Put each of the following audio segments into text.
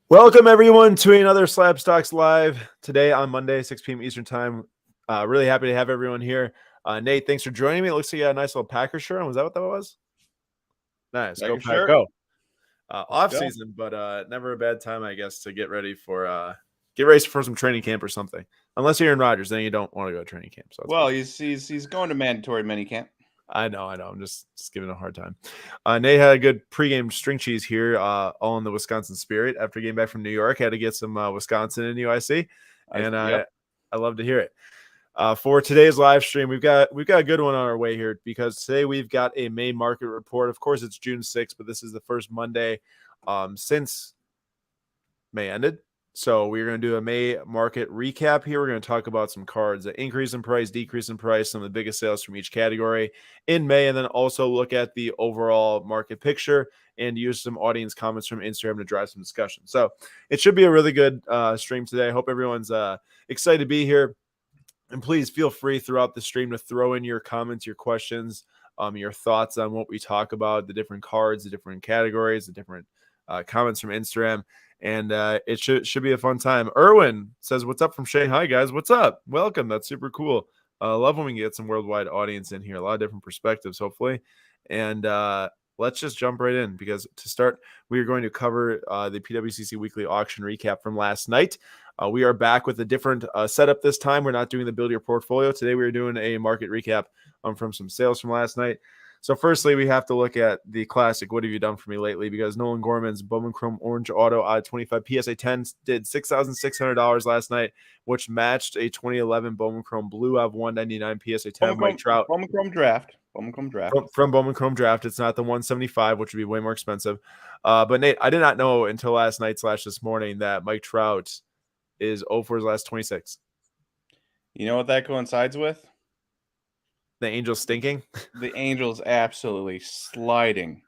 Welcome everyone to another SlabStox Live today on Monday, 6 p.m. Eastern Time. Really happy to have everyone here. Nate, thanks for joining me. It looks like you got a nice little Packer shirt on. Was that what that was? Nice. Go Pack, go. Off season, but never a bad time, I guess, to get ready for some training camp or something. Unless you're in Rodgers, then you don't want to go to training camp. So well, he's going to mandatory minicamp. I know. I'm just giving a hard time. Nate had a good pregame string cheese here, all in the Wisconsin spirit. After getting back from New York, had to get some Wisconsin in UIC, and I love to hear it. For today's live stream, we've got a good one on our way here because today we've got a May market report. Of course, it's June 6th, but this is the first Monday since May ended. So we're going to do a May market recap here. We're going to talk about some cards that increase in price, decrease in price, some of the biggest sales from each category in May, and then also look at the overall market picture and use some audience comments from Instagram to drive some discussion. So it should be a really good stream today. I hope everyone's excited to be here. And please feel free throughout the stream to throw in your comments, your questions, your thoughts on what we talk about, the different cards, the different categories, the different comments from Instagram. And it should be a fun time. Erwin says, "What's up from Shanghai, guys? What's up? Welcome. That's super cool. Love when we get some worldwide audience in here. A lot of different perspectives, hopefully. And let's just jump right in because to start, we are going to cover the PWCC weekly auction recap from last night. We are back with a different setup this time. We're not doing the build your portfolio. Today, we are doing a market recap from some sales from last night. So firstly, we have to look at the classic, what have you done for me lately? Because Nolan Gorman's Bowman Chrome Orange Auto out of 25 PSA 10 did $6,600 last night, which matched a 2011 Bowman Chrome Blue out of 199 PSA 10 Mike Trout. Bowman Chrome Draft. From Bowman Chrome Draft. It's not the 175, which would be way more expensive. But Nate, I did not know until last night / this morning that Mike Trout is 0 for his last 26. You know what that coincides with? The Angels stinking. The Angels absolutely sliding.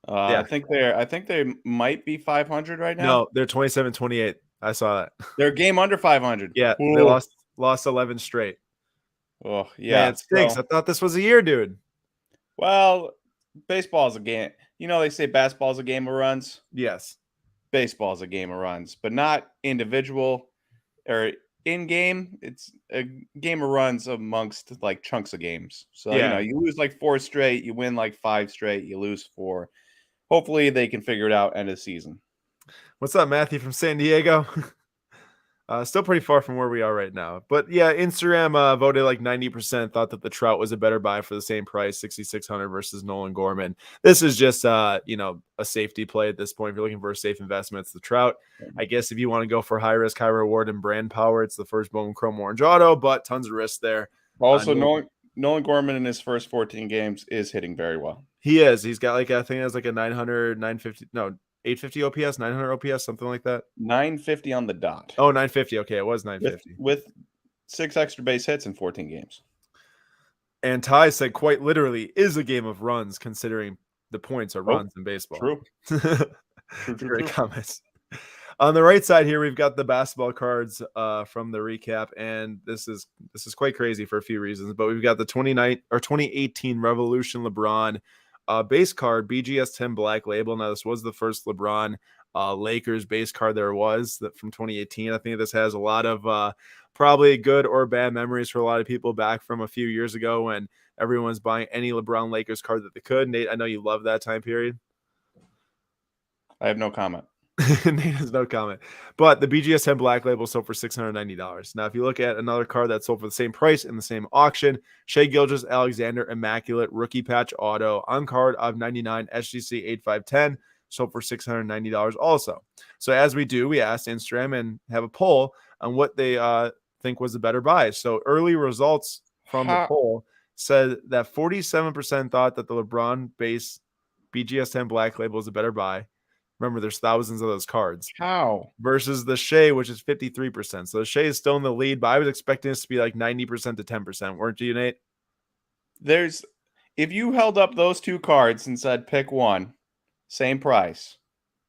Yeah. I think they might be 500 right now. No, they're 27-28. I saw that. They're a game under 500. Yeah, Ooh. They lost 11 straight. Oh, yeah. Man, it stinks. So, I thought this was a year, dude. Well, baseball's a game. You know, they say basketball's a game of runs. Yes. Baseball's a game of runs, but not individual or in-game. It's a game of runs amongst like chunks of games. So, you know, you lose like 4 straight, you win like 5 straight, you lose 4. Hopefully they can figure it out end of the season. What's up, Matthew from San Diego? Still pretty far from where we are right now. But yeah, Instagram voted like 90% thought that the Trout was a better buy for the same price, $6,600 versus Nolan Gorman. This is just, a safety play at this point. If you're looking for a safe investment, it's the Trout. I guess if you want to go for high risk, high reward and brand power, it's the first Bowman Chrome Orange Auto, but tons of risk there. Also, Nolan Gorman in his first 14 games is hitting very well. He is. He's got like, I think it has like a 850 OPS, 900 OPS, something like that. 950 on the dot. Oh, 950. Okay, it was 950. With 6 extra base hits in 14 games. And Ty said quite literally is a game of runs considering the points are runs in baseball. True. Great comments. On the right side here, we've got the basketball cards from the recap, and this is quite crazy for a few reasons. But we've got the 2018 Revolution LeBron base card, BGS 10 Black Label. Now, this was the first LeBron Lakers base card there was from 2018. I think this has a lot of probably good or bad memories for a lot of people back from a few years ago when everyone's buying any LeBron Lakers card that they could. Nate, I know you love that time period. I have no comment. Nate has no comment. But the BGS 10 Black Label sold for $690. Now, if you look at another card that sold for the same price in the same auction, Shai Gilgeous-Alexander Immaculate Rookie Patch Auto on card of 99 SGC 8510 sold for $690 also. So as we do, we asked Instagram and have a poll on what they think was a better buy. So early results from the poll said that 47% thought that the LeBron base BGS 10 Black Label is a better buy. Remember, there's thousands of those cards. How? Versus the Shai, which is 53%. So the Shai is still in the lead, but I was expecting this to be like 90% to 10%. Weren't you, Nate? If you held up those 2 cards and said pick one, same price,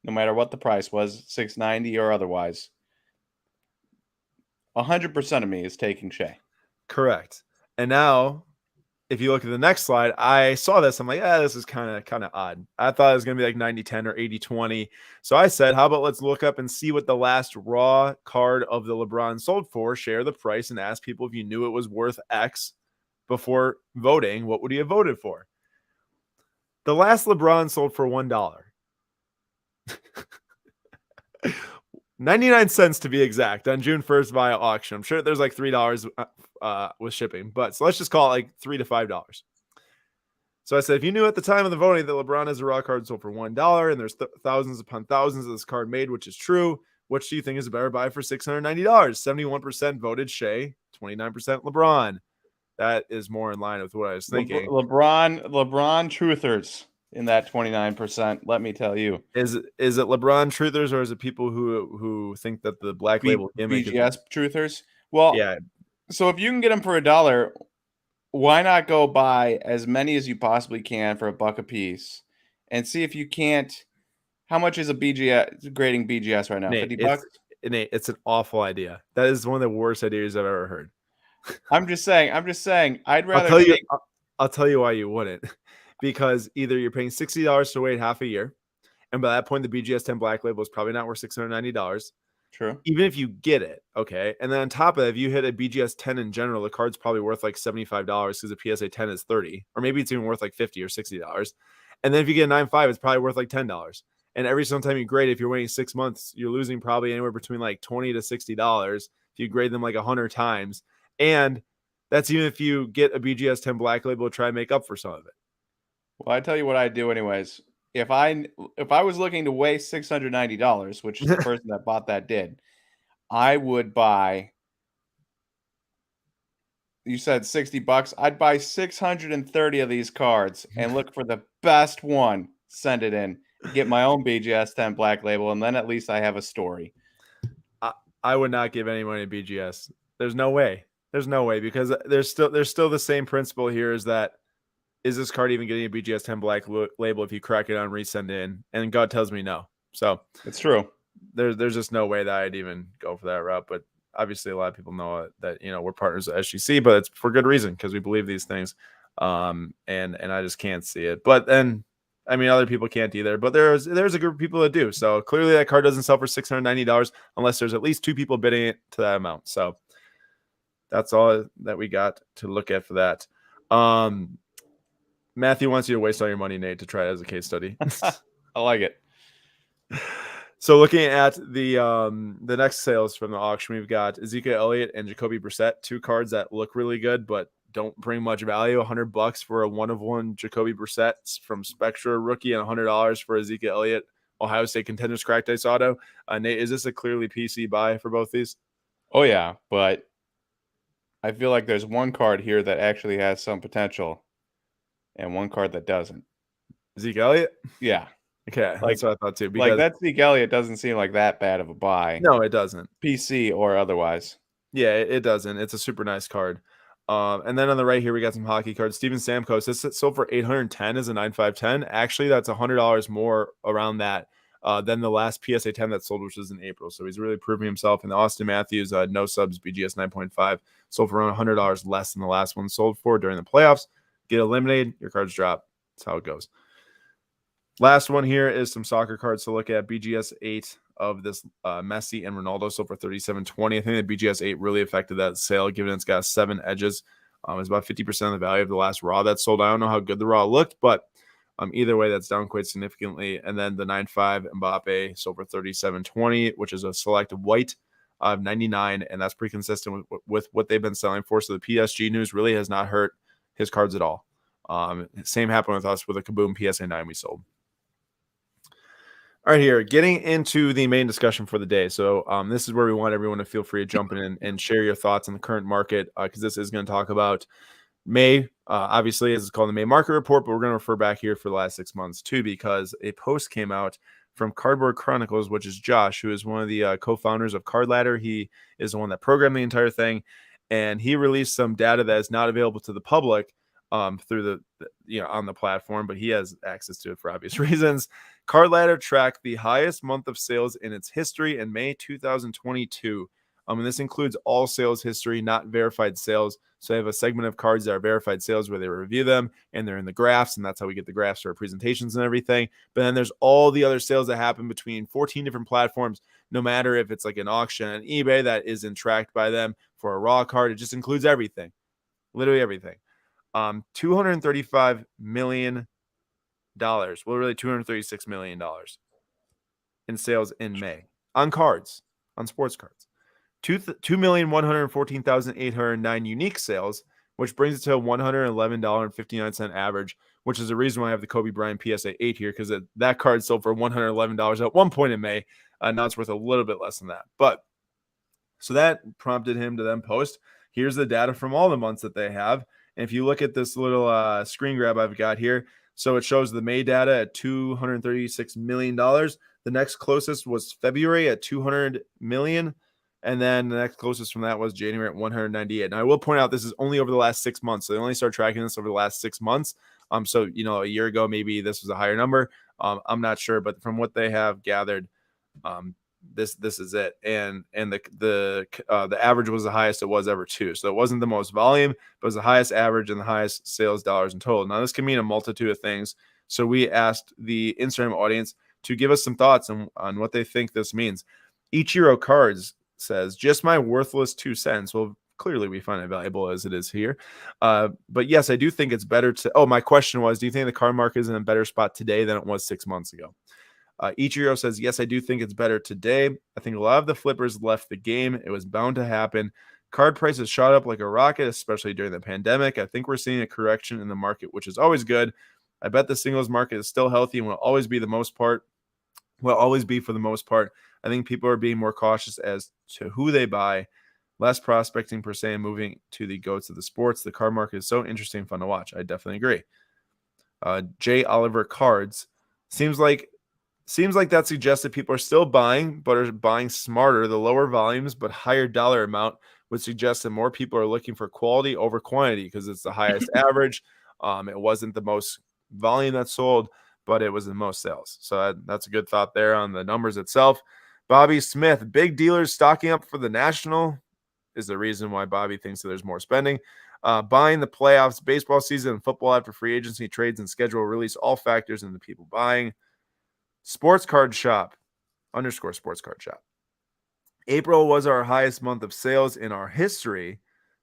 no matter what the price was, $690 or otherwise, 100% of me is taking Shai. Correct. And now if you look at the next slide, I saw this. I'm like, this is kind of odd. I thought it was going to be like 90-10 or 80-20. So I said, how about let's look up and see what the last raw card of the LeBron sold for, share the price, and ask people if you knew it was worth X before voting, what would you have voted for? The last LeBron sold for $1. 99 cents to be exact on June 1st via auction. I'm sure there's like $3 with shipping, but so let's just call it like $3 to $5. So I said, if you knew at the time of the voting that LeBron has a raw card sold for $1 and there's thousands upon thousands of this card made, which is true, which do you think is a better buy for $690? 71% voted Shea, 29% LeBron. That is more in line with what I was thinking. LeBron truthers in that 29%. Let me tell you, is it LeBron truthers or is it people who think that the black label gimmick BGS truthers? Well, yeah. So if you can get them for $1, why not go buy as many as you possibly can for $1 a piece, and see if you can't. How much is a BGS grading BGS right now? Nate, $50. Nate, it's an awful idea. That is one of the worst ideas I've ever heard. I'm just saying. I'd rather I'll tell you why you wouldn't. Because either you're paying $60 to wait half a year, and by that point, the BGS 10 Black Label is probably not worth $690. True. Even if you get it, okay. And then on top of that, if you hit a BGS 10 in general, the card's probably worth like $75 because the PSA 10 is $30, or maybe it's even worth like $50 or $60. And then if you get a 9.5, it's probably worth like $10. And every single time you grade, if you're waiting 6 months, you're losing probably anywhere between like $20 to $60 if you grade them like 100 times. And that's even if you get a BGS 10 Black Label to try and make up for some of it. Well, I tell you what I'd do anyways. If I was looking to waste $690, which is the person that bought that did, I would buy. You said $60. I'd buy 630 of these cards and look for the best one. Send it in. Get my own BGS 10 Black Label, and then at least I have a story. I would not give any money to BGS. There's no way. There's no way because there's still the same principle here is that is this card even getting a BGS 10 Black Label if you crack it on, resend it in? And God tells me no. So it's true. There's just no way that I'd even go for that route. But obviously, a lot of people know that we're partners at SGC, but it's for good reason because we believe these things. And I just can't see it. But then, I mean, other people can't either. But there's a group of people that do. So clearly, that card doesn't sell for $690 unless there's at least 2 people bidding it to that amount. So that's all that we got to look at for that. Matthew wants you to waste all your money, Nate, to try it as a case study. I like it. So looking at the next sales from the auction, we've got Ezekiel Elliott and Jacoby Brissett, 2 cards that look really good but don't bring much value. $100 for a 1-of-1 Jacoby Brissett from Spectra rookie, and $100 for Ezekiel Elliott Ohio State Contenders cracked ice auto. Nate, is this a clearly PC buy for both these? Oh yeah, but I feel like there's one card here that actually has some potential, and one card that doesn't. Zeke Elliott? Yeah. Okay, that's what I thought too. Because like that Zeke Elliott doesn't seem like that bad of a buy. No, it doesn't. PC or otherwise. Yeah, it doesn't. It's a super nice card. And then on the right here, we got some hockey cards. Steven Stamkos, this sold for $810 as a 9.510. Actually, that's $100 more around that than the last PSA 10 that sold, which was in April. So he's really proving himself. And the Austin Matthews, no subs, BGS 9.5, sold for around $100 less than the last one sold for during the playoffs. Get eliminated, your cards drop. That's how it goes. Last one here is some soccer cards to look at. BGS 8 of this Messi and Ronaldo sold for $37.20. I think the BGS 8 really affected that sale, given it's got 7 edges. It's about 50% of the value of the last raw that sold. I don't know how good the raw looked, but either way, that's down quite significantly. And then the 9.5 Mbappe sold for $37.20, which is a selective white of 99, and that's pretty consistent with what they've been selling for. So the PSG news really has not hurt his cards at all. Same happened with us with a Kaboom PSA 9 we sold. All right, here, getting into the main discussion for the day. So this is where we want everyone to feel free to jump in and share your thoughts on the current market, because this is going to talk about May, obviously, as it's called the May market report, but we're going to refer back here for the last 6 months too, because a post came out from Cardboard Chronicles, which is Josh, who is one of the co-founders of Card Ladder. He is the one that programmed the entire thing, and he released some data that is not available to the public through the on the platform, but he has access to it for obvious reasons. Card Ladder tracked the highest month of sales in its history in May 2022. And this includes all sales history, not verified sales. So they have a segment of cards that are verified sales where they review them and they're in the graphs, and that's how we get the graphs for our presentations and everything. But then there's all the other sales that happen between 14 different platforms, no matter if it's like an auction on eBay that isn't tracked by them for a raw card. It just includes everything, literally everything. $235 million. Well, really $236 million in sales in May on cards, on sports cards. 2,114,809 unique sales, which brings it to a $111.59 average, which is the reason why I have the Kobe Bryant PSA 8 here, because that card sold for $111 at one point in May. Now it's worth a little bit less than that. But so that prompted him to then post, here's the data from all the months that they have. And if you look at this little screen grab I've got here, so it shows the May data at $236 million. The next closest was February at $200 million. And then the next closest from that was January at 198. Now, I will point out this is only over the last 6 months. So they only started tracking this over the last 6 months. So, a year ago, maybe this was a higher number. I'm not sure. But from what they have gathered, this is it. And the average was the highest it was ever too. So it wasn't the most volume, but it was the highest average and the highest sales dollars in total. Now, this can mean a multitude of things. So we asked the Instagram audience to give us some thoughts on what they think this means. Ichiro Cards says, just my worthless 2 cents. Well, clearly we find it valuable as it is here. But yes, I do think it's better to, my question was, do you think the card market is in a better spot today than it was 6 months ago? Ichiro says, yes, I do think it's better today. I think a lot of the flippers left the game. It was bound to happen. Card prices shot up like a rocket, especially during the pandemic. I think we're seeing a correction in the market, which is always good. I bet the singles market is still healthy and will always be for the most part. I think people are being more cautious as to who they buy, less prospecting per se, and moving to the goats of the sports. The card market is so interesting and fun to watch. I definitely agree. J. Oliver Cards seems like that suggests that people are still buying, but are buying smarter. The lower volumes but higher dollar amount would suggest that more people are looking for quality over quantity because it's the highest average. It wasn't the most volume that sold, but it was the most sales. So that's a good thought there on the numbers itself. Bobby Smith, big dealers stocking up for the National is the reason why Bobby thinks that there's more spending. Buying the playoffs, baseball season, and football after free agency trades and schedule release, all factors into people buying. Sports Card Shop _ Sports Card Shop. April was our highest month of sales in our history.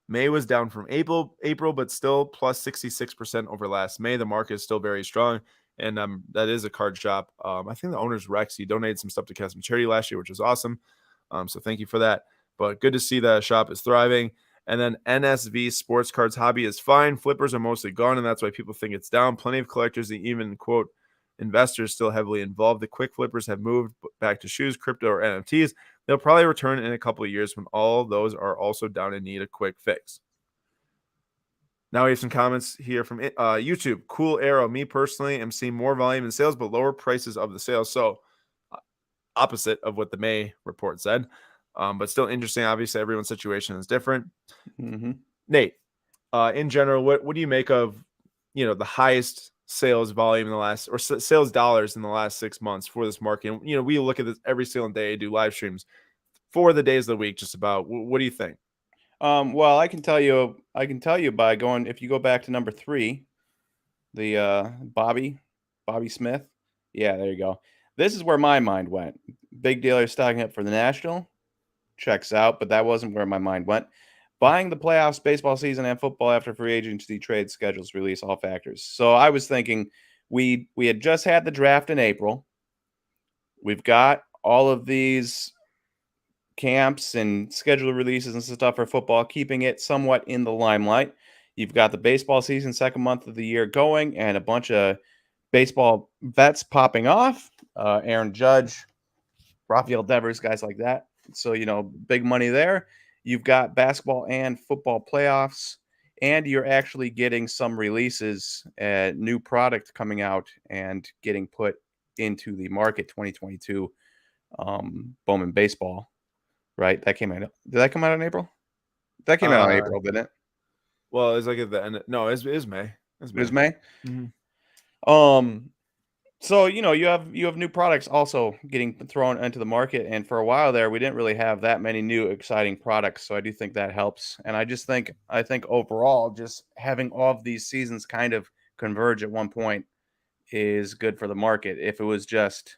May was down from April, but still plus 66% over last May. The market is still very strong. And that is a card shop. I think the owner's Rex. He donated some stuff to Custom Charity last year, which was awesome. So thank you for that. But good to see the shop is thriving. And then NSV Sports Cards Hobby is fine. Flippers are mostly gone, and that's why people think it's down. Plenty of collectors and even, quote, investors still heavily involved. The quick flippers have moved back to shoes, crypto, or NFTs. They'll probably return in a couple of years when all those are also down and need a quick fix. Now we have some comments here from YouTube. Cool Arrow. Me personally am seeing more volume in sales, but lower prices of the sales. So opposite of what the May report said, but still interesting. Obviously, everyone's situation is different. Mm-hmm. Nate, in general, what do you make of the highest sales volume in the last, or sales dollars in the last 6 months for this market? We look at this every single day, do live streams for the days of the week, just about. What do you think? Well, I can tell you by going, if you go back to number 3, the Bobby Smith. Yeah, there you go. This is where my mind went. Big dealer stocking up for the National. Checks out, but that wasn't where my mind went. Buying the playoffs, baseball season, and football after free agency trade schedules release, all factors. So I was thinking we had just had the draft in April. We've got all of these camps and schedule releases and stuff for football, keeping it somewhat in the limelight. You've got the baseball season, second month of the year going, and a bunch of baseball vets popping off. Aaron Judge, Rafael Devers, guys like that. So, big money there. You've got basketball and football playoffs, and you're actually getting some releases, new product coming out and getting put into the market. 2022 Bowman baseball, right? That came out. Did that come out in April? That came out in April, didn't it? Well, it's like at the end. No, it was May. It was May. Mm-hmm. So, you have new products also getting thrown into the market, and for a while there, we didn't really have that many new exciting products, so I do think that helps, and I think overall, just having all of these seasons kind of converge at one point is good for the market. If it was just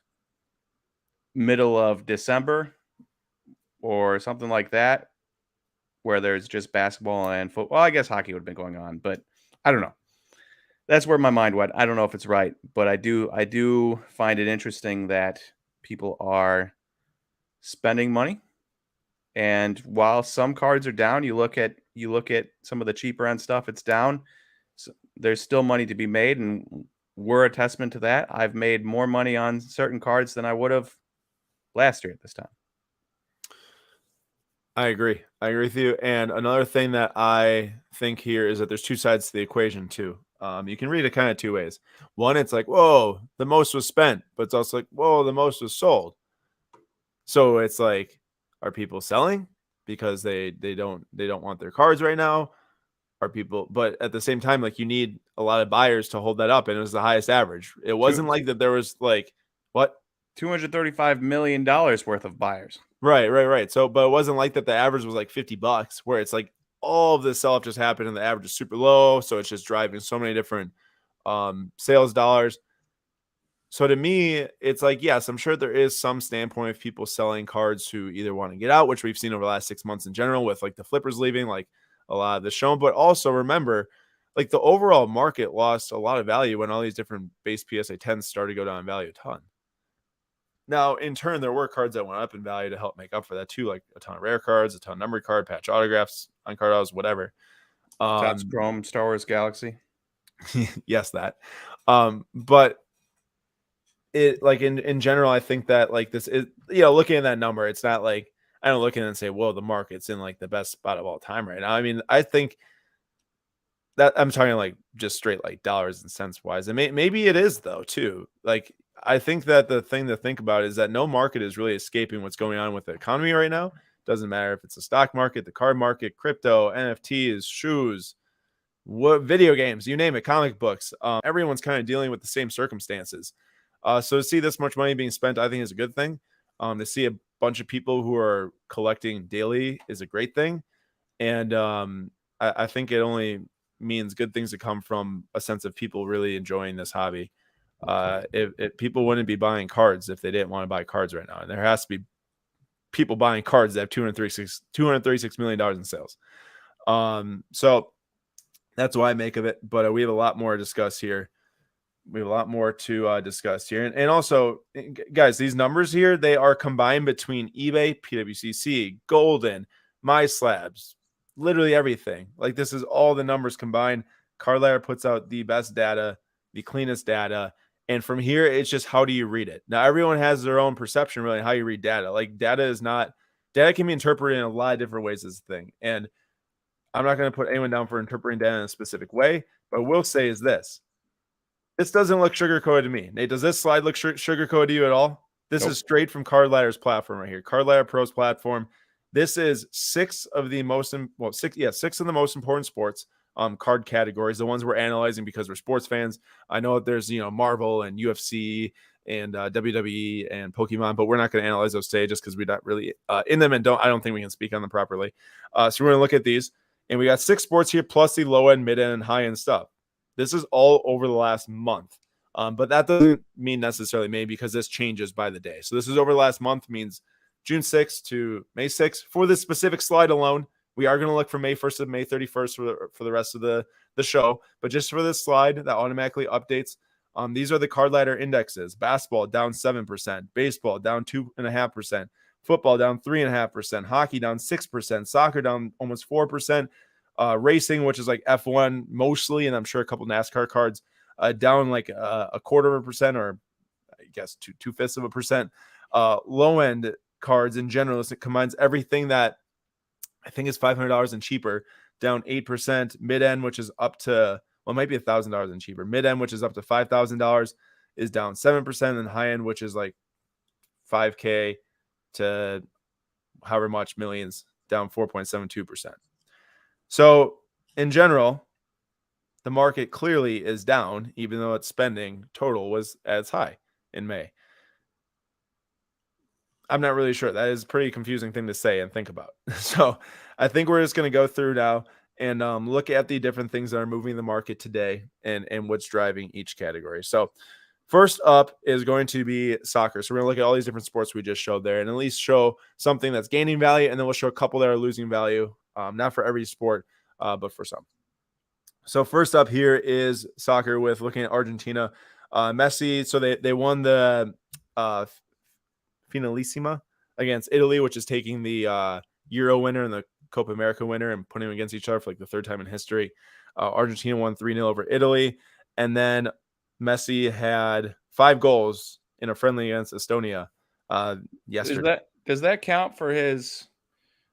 middle of December or something like that, where there's just basketball and football, I guess hockey would have been going on, but I don't know. That's where my mind went. I don't know if it's right, but I do find it interesting that people are spending money. And while some cards are down, you look at some of the cheaper end stuff, it's down. So there's still money to be made, and we're a testament to that. I've made more money on certain cards than I would have last year at this time. I agree. I agree with you. And another thing that I think here is that there's two sides to the equation too. You can read it kind of two ways. One, it's like, whoa, the most was spent, but it's also like, whoa, the most was sold. So it's like, are people selling because they don't want their cards right now? Are people? But at the same time, like you need a lot of buyers to hold that up, and it was the highest average. It Two, wasn't like that. There was like what $235 million worth of buyers. Right. So, but it wasn't like that. The average was like $50, where it's like all of this sell-off just happened and the average is super low. So it's just driving so many different sales dollars. So to me, it's like, yes, I'm sure there is some standpoint of people selling cards who either want to get out, which we've seen over the last 6 months in general, with like the flippers leaving, like a lot of the shown. But also remember, like the overall market lost a lot of value when all these different base PSA 10s started to go down in value a ton. Now, in turn, there were cards that went up in value to help make up for that too, like a ton of rare cards, a ton of numbered card, patch autographs, on card autos, whatever. Topps Chrome, Star Wars Galaxy. Yes, that. But it like in general, I think that like this is looking at that number, it's not like I don't look at it and say, whoa, the market's in like the best spot of all time right now. I mean, I think that I'm talking like just straight like dollars and cents wise. And maybe it is though too. Like I think that the thing to think about is that no market is really escaping what's going on with the economy right now. Doesn't matter if it's the stock market, the card market, crypto, NFTs, shoes, what video games, you name it, comic books. Everyone's kind of dealing with the same circumstances. So to see this much money being spent, I think is a good thing. To see a bunch of people who are collecting daily is a great thing. And I think it only means good things to come from a sense of people really enjoying this hobby. If people wouldn't be buying cards if they didn't want to buy cards right now, and there has to be people buying cards that have $236 million in sales. So that's what I make of it. But we have a lot more to discuss here. We have a lot more to discuss here. And also, guys, these numbers here, they are combined between eBay, PWCC, Golden, My Slabs, literally everything. Like this is all the numbers combined. Card puts out the best data, the cleanest data. And from here, it's just how do you read it? Now, everyone has their own perception, really, how you read data. Like data can be interpreted in a lot of different ways as a thing. And I'm not going to put anyone down for interpreting data in a specific way, but what I will say is this. This doesn't look sugar-coated to me. Nate, does this slide look sugar-coated to you at all? This is straight from Card Ladder's platform right here. Card Ladder Pro's platform. This is six of the most important sports card categories, the ones we're analyzing because we're sports fans. I know that there's Marvel and UFC and WWE and Pokemon, but we're not going to analyze those today just because we're not really in them, and I don't think we can speak on them properly. So we're going to look at these, and we got 6 sports here plus the low end, mid end, and high end stuff. This is all over the last month. But that doesn't mean necessarily May because this changes by the day. So this is over the last month, means June 6th to May 6th. For this specific slide alone, we are going to look from May 1st to May 31st for the rest of the show. But just for this slide that automatically updates, these are the Card Ladder indexes. Basketball down 7%, baseball down 2.5%, football down 3.5%, hockey down 6%, soccer down almost 4%. Racing, which is like F1 mostly, and I'm sure a couple NASCAR cards, down like a 0.25% or I guess 2/5%. Low end cards in general, it combines everything that I think is $500 and cheaper, down 8%. Mid end, which is up to it might be $1,000 and cheaper. Mid end, which is up to $5,000, is down 7%, and high end, which is like 5K to however much millions, down 4.72%. So in general, the market clearly is down, even though its spending total was as high. in May. I'm not really sure. That is a pretty confusing thing to say and think about. So I think we're just going to go through now and look at the different things that are moving the market today and what's driving each category. So first up is going to be soccer. So we're going to look at all these different sports we just showed there and at least show something that's gaining value. And then we'll show a couple that are losing value, not for every sport, but for some. So first up here is soccer with looking at Argentina. Messi, so they won the Finalissima against Italy, which is taking the Euro winner and the Copa America winner and putting them against each other for like the third time in history. Argentina won 3-0 over Italy. And then Messi had 5 goals in a friendly against Estonia yesterday. Does that count for his,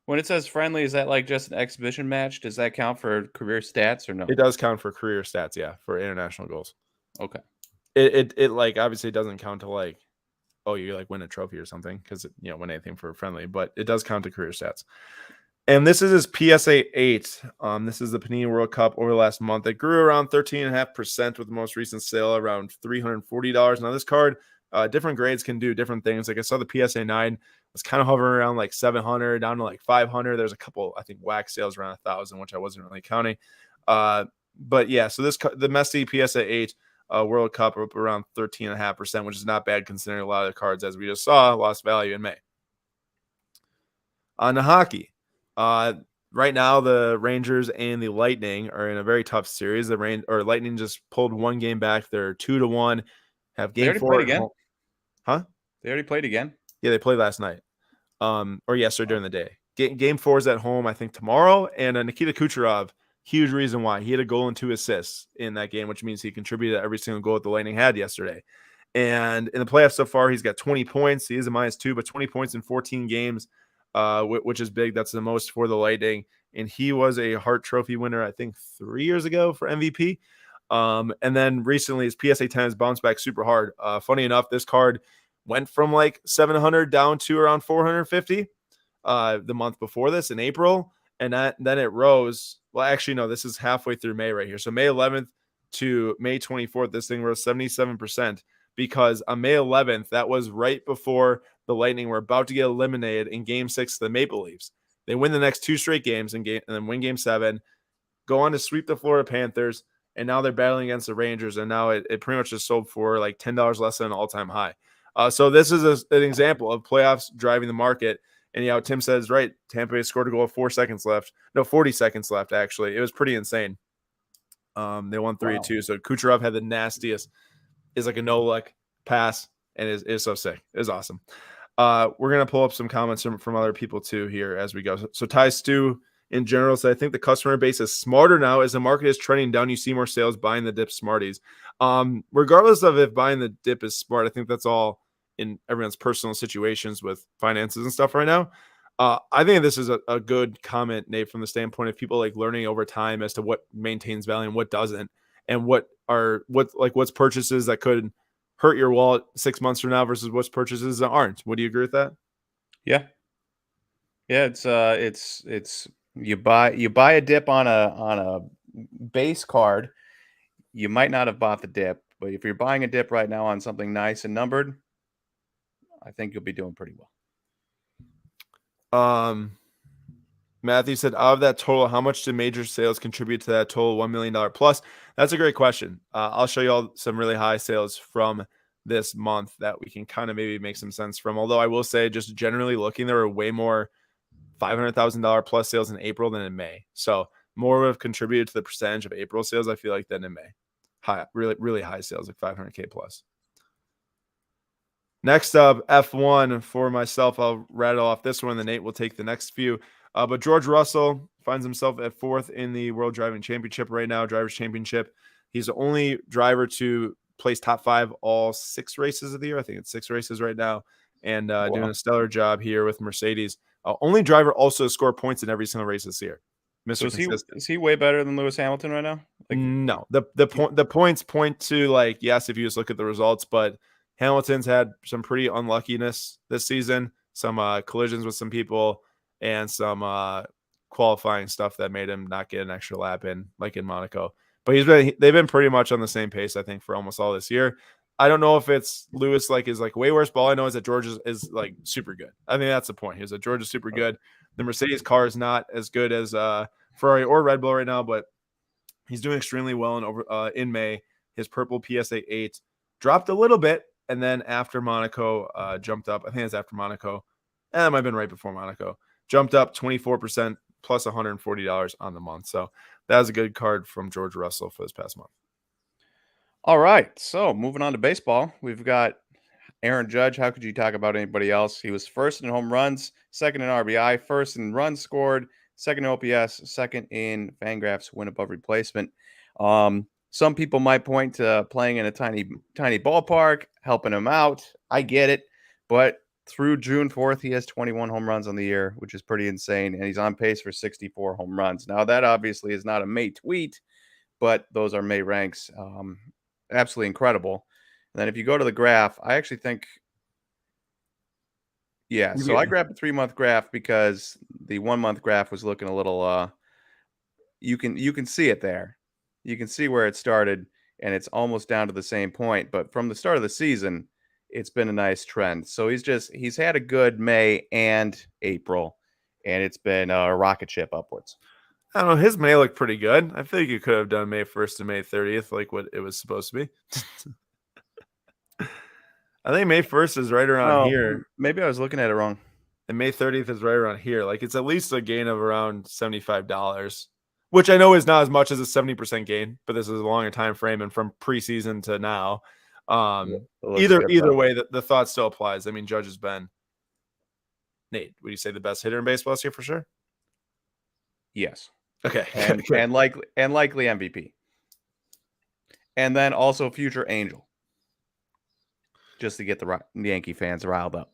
when it says friendly, is that like just an exhibition match? Does that count for career stats or no? It does count for career stats, yeah, for international goals. Okay. It like obviously doesn't count to like, oh, you like win a trophy or something because win anything for friendly, but it does count to career stats. And this is his PSA 8. This is the Panini World Cup over the last month. It grew around 13.5% with the most recent sale around $340. Now this card, different grades can do different things. Like I saw the PSA 9 was kind of hovering around like 700 down to like 500. There's a couple, I think, wax sales around 1,000, which I wasn't really counting. But yeah, so the Messi PSA 8 World Cup up around 13.5%, which is not bad considering a lot of the cards, as we just saw, lost value in May. On the hockey, right now the Rangers and the Lightning are in a very tough series. The Lightning just pulled one game back. They're 2-1. Have game 4 again. home. Huh? They already played again. Yeah, they played last night. Or yesterday during the day. Game 4 is at home, I think, tomorrow. And Nikita Kucherov, huge reason why. He had a goal and 2 assists in that game, which means he contributed to every single goal that the Lightning had yesterday. And in the playoffs so far, he's got 20 points. He is a -2, but 20 points in 14 games, which is big. That's the most for the Lightning. And he was a Hart Trophy winner, I think, 3 years ago for MVP. And then recently his PSA 10 has bounced back super hard. Funny enough, this card went from like 700 down to around 450 the month before this in April. And then it rose. Well, actually, no, this is halfway through May right here. So May 11th to May 24th, this thing rose 77% because on May 11th, that was right before the Lightning were about to get eliminated in Game 6 of the Maple Leafs. They win the next 2 straight games and then win Game 7, go on to sweep the Florida Panthers, and now they're battling against the Rangers, and now it pretty much just sold for like $10 less than an all-time high. So this is an example of playoffs driving the market. And, Tim says, right, Tampa Bay scored a goal with 40 seconds left, actually. It was pretty insane. They won 3-2. So Kucherov had the nastiest, is like a no-luck pass, and is so sick. It was awesome. We're going to pull up some comments from other people, too, here as we go. So Ty Stu, in general, said, I think the customer base is smarter now as the market is trending down. You see more sales buying the dip smarties. Regardless of if buying the dip is smart, I think that's all in everyone's personal situations with finances and stuff right now. I think this is a good comment, Nate, from the standpoint of people like learning over time as to what maintains value and what doesn't, and what's purchases that could hurt your wallet 6 months from now versus what's purchases that aren't. Would you agree with that? Yeah. Yeah, it's you buy a dip on a base card, you might not have bought the dip, but if you're buying a dip right now on something nice and numbered, I think you'll be doing pretty well. Matthew said, out of that total, how much did major sales contribute to that total $1 million plus? That's a great question. I'll show you all some really high sales from this month that we can kind of maybe make some sense from. Although I will say, just generally looking, there were way more $500,000 plus sales in April than in May. So more have contributed to the percentage of April sales, I feel like, than in May. Really, really high sales, like 500K plus. Next up, F1 for myself. I'll rattle off this one, then Nate will take the next few. But George Russell finds himself at 4th in the World Driving Championship right now, Drivers' Championship. He's the only driver to place top 5 all 6 races of the year. I think it's 6 races right now, and doing a stellar job here with Mercedes. Only driver also to score points in every single race this year. Mr. So is he way better than Lewis Hamilton right now? Like, no, the points point to, like, yes, if you just look at the results, but Hamilton's had some pretty unluckiness this season, some collisions with some people, and some qualifying stuff that made him not get an extra lap in, like in Monaco. But they've been pretty much on the same pace, I think, for almost all this year. I don't know if it's Lewis is way worse, but all I know is that George is like super good. I think that's the point. Is that George is super good. The Mercedes car is not as good as Ferrari or Red Bull right now, but he's doing extremely well in May. His purple PSA 8 dropped a little bit, and then after Monaco jumped up. I think it's after Monaco. That might have been right before Monaco. Jumped up 24% plus $140 on the month. So that was a good card from George Russell for this past month. All right. So moving on to baseball, we've got Aaron Judge. How could you talk about anybody else? He was first in home runs, second in RBI, first in runs scored, second in OPS, second in Fangraphs win above replacement. Some people might point to playing in a tiny ballpark, helping him out. I get it. But through June 4th, he has 21 home runs on the year, which is pretty insane. And he's on pace for 64 home runs. Now, that obviously is not a May tweet, but those are May ranks. Absolutely incredible. And then if you go to the graph, I actually think, yeah. So I grabbed a 3-month graph because the 1-month graph was looking a little. You can see it there. You can see where it started, and it's almost down to the same point. But from the start of the season, it's been a nice trend. So he's had a good May and April, and it's been a rocket ship upwards. I don't know. His May looked pretty good. I think you could have done May 1st to May 30th, like what it was supposed to be. I think May 1st is right around here. Maybe I was looking at it wrong. And May 30th is right around here. Like it's at least a gain of around $75, which I know is not as much as a 70% gain, but this is a longer time frame and from preseason to now. Either way, the thought still applies. I mean, Judge has been, Nate, would you say the best hitter in baseball this year for sure? Yes. Okay. And likely MVP. And then also future Angel. Just to get the Yankee fans riled up.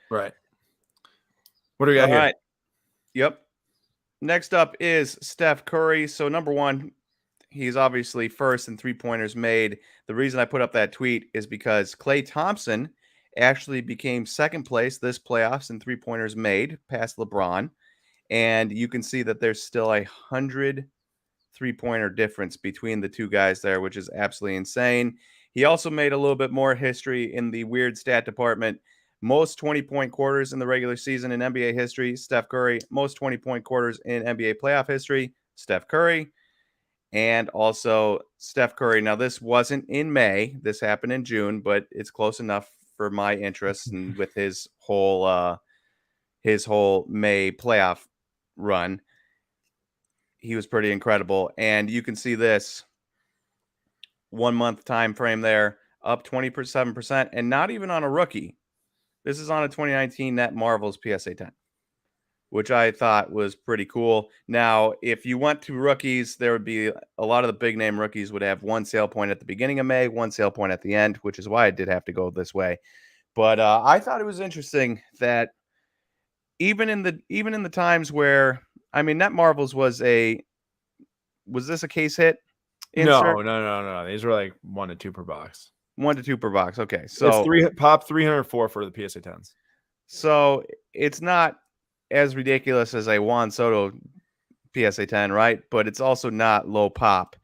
Right. What do we got here? All right. Yep. Next up is Steph Curry. So number one, he's obviously first in 3-pointers made. The reason I put up that tweet is because Klay Thompson actually became second place this playoffs in 3-pointers made, past LeBron. And you can see that there's still 100 3-pointer difference between the two guys there, which is absolutely insane. He also made a little bit more history in the weird stat department. Most 20-point quarters in the regular season in NBA history, Steph Curry. Most 20-point quarters in NBA playoff history, Steph Curry. And also Steph Curry. Now, this wasn't in May. This happened in June, but it's close enough for my interest. And with his whole May playoff run, he was pretty incredible. And you can see this 1-month time frame there, up 27%, and not even on a rookie. This is on a 2019 Net Marvels PSA 10, which I thought was pretty cool. Now, if you went to rookies, there would be a lot of the big name rookies would have one sale point at the beginning of May, one sale point at the end, which is why I did have to go this way. But I thought it was interesting that even in the times where, I mean, Net Marvels was this a case hit? Insert? No. These were like 1 to 2 per box. 1 to 2 per box. Okay, so it's pop 304 for the PSA 10s. So it's not as ridiculous as a Juan Soto PSA 10, right? But it's also not low pop,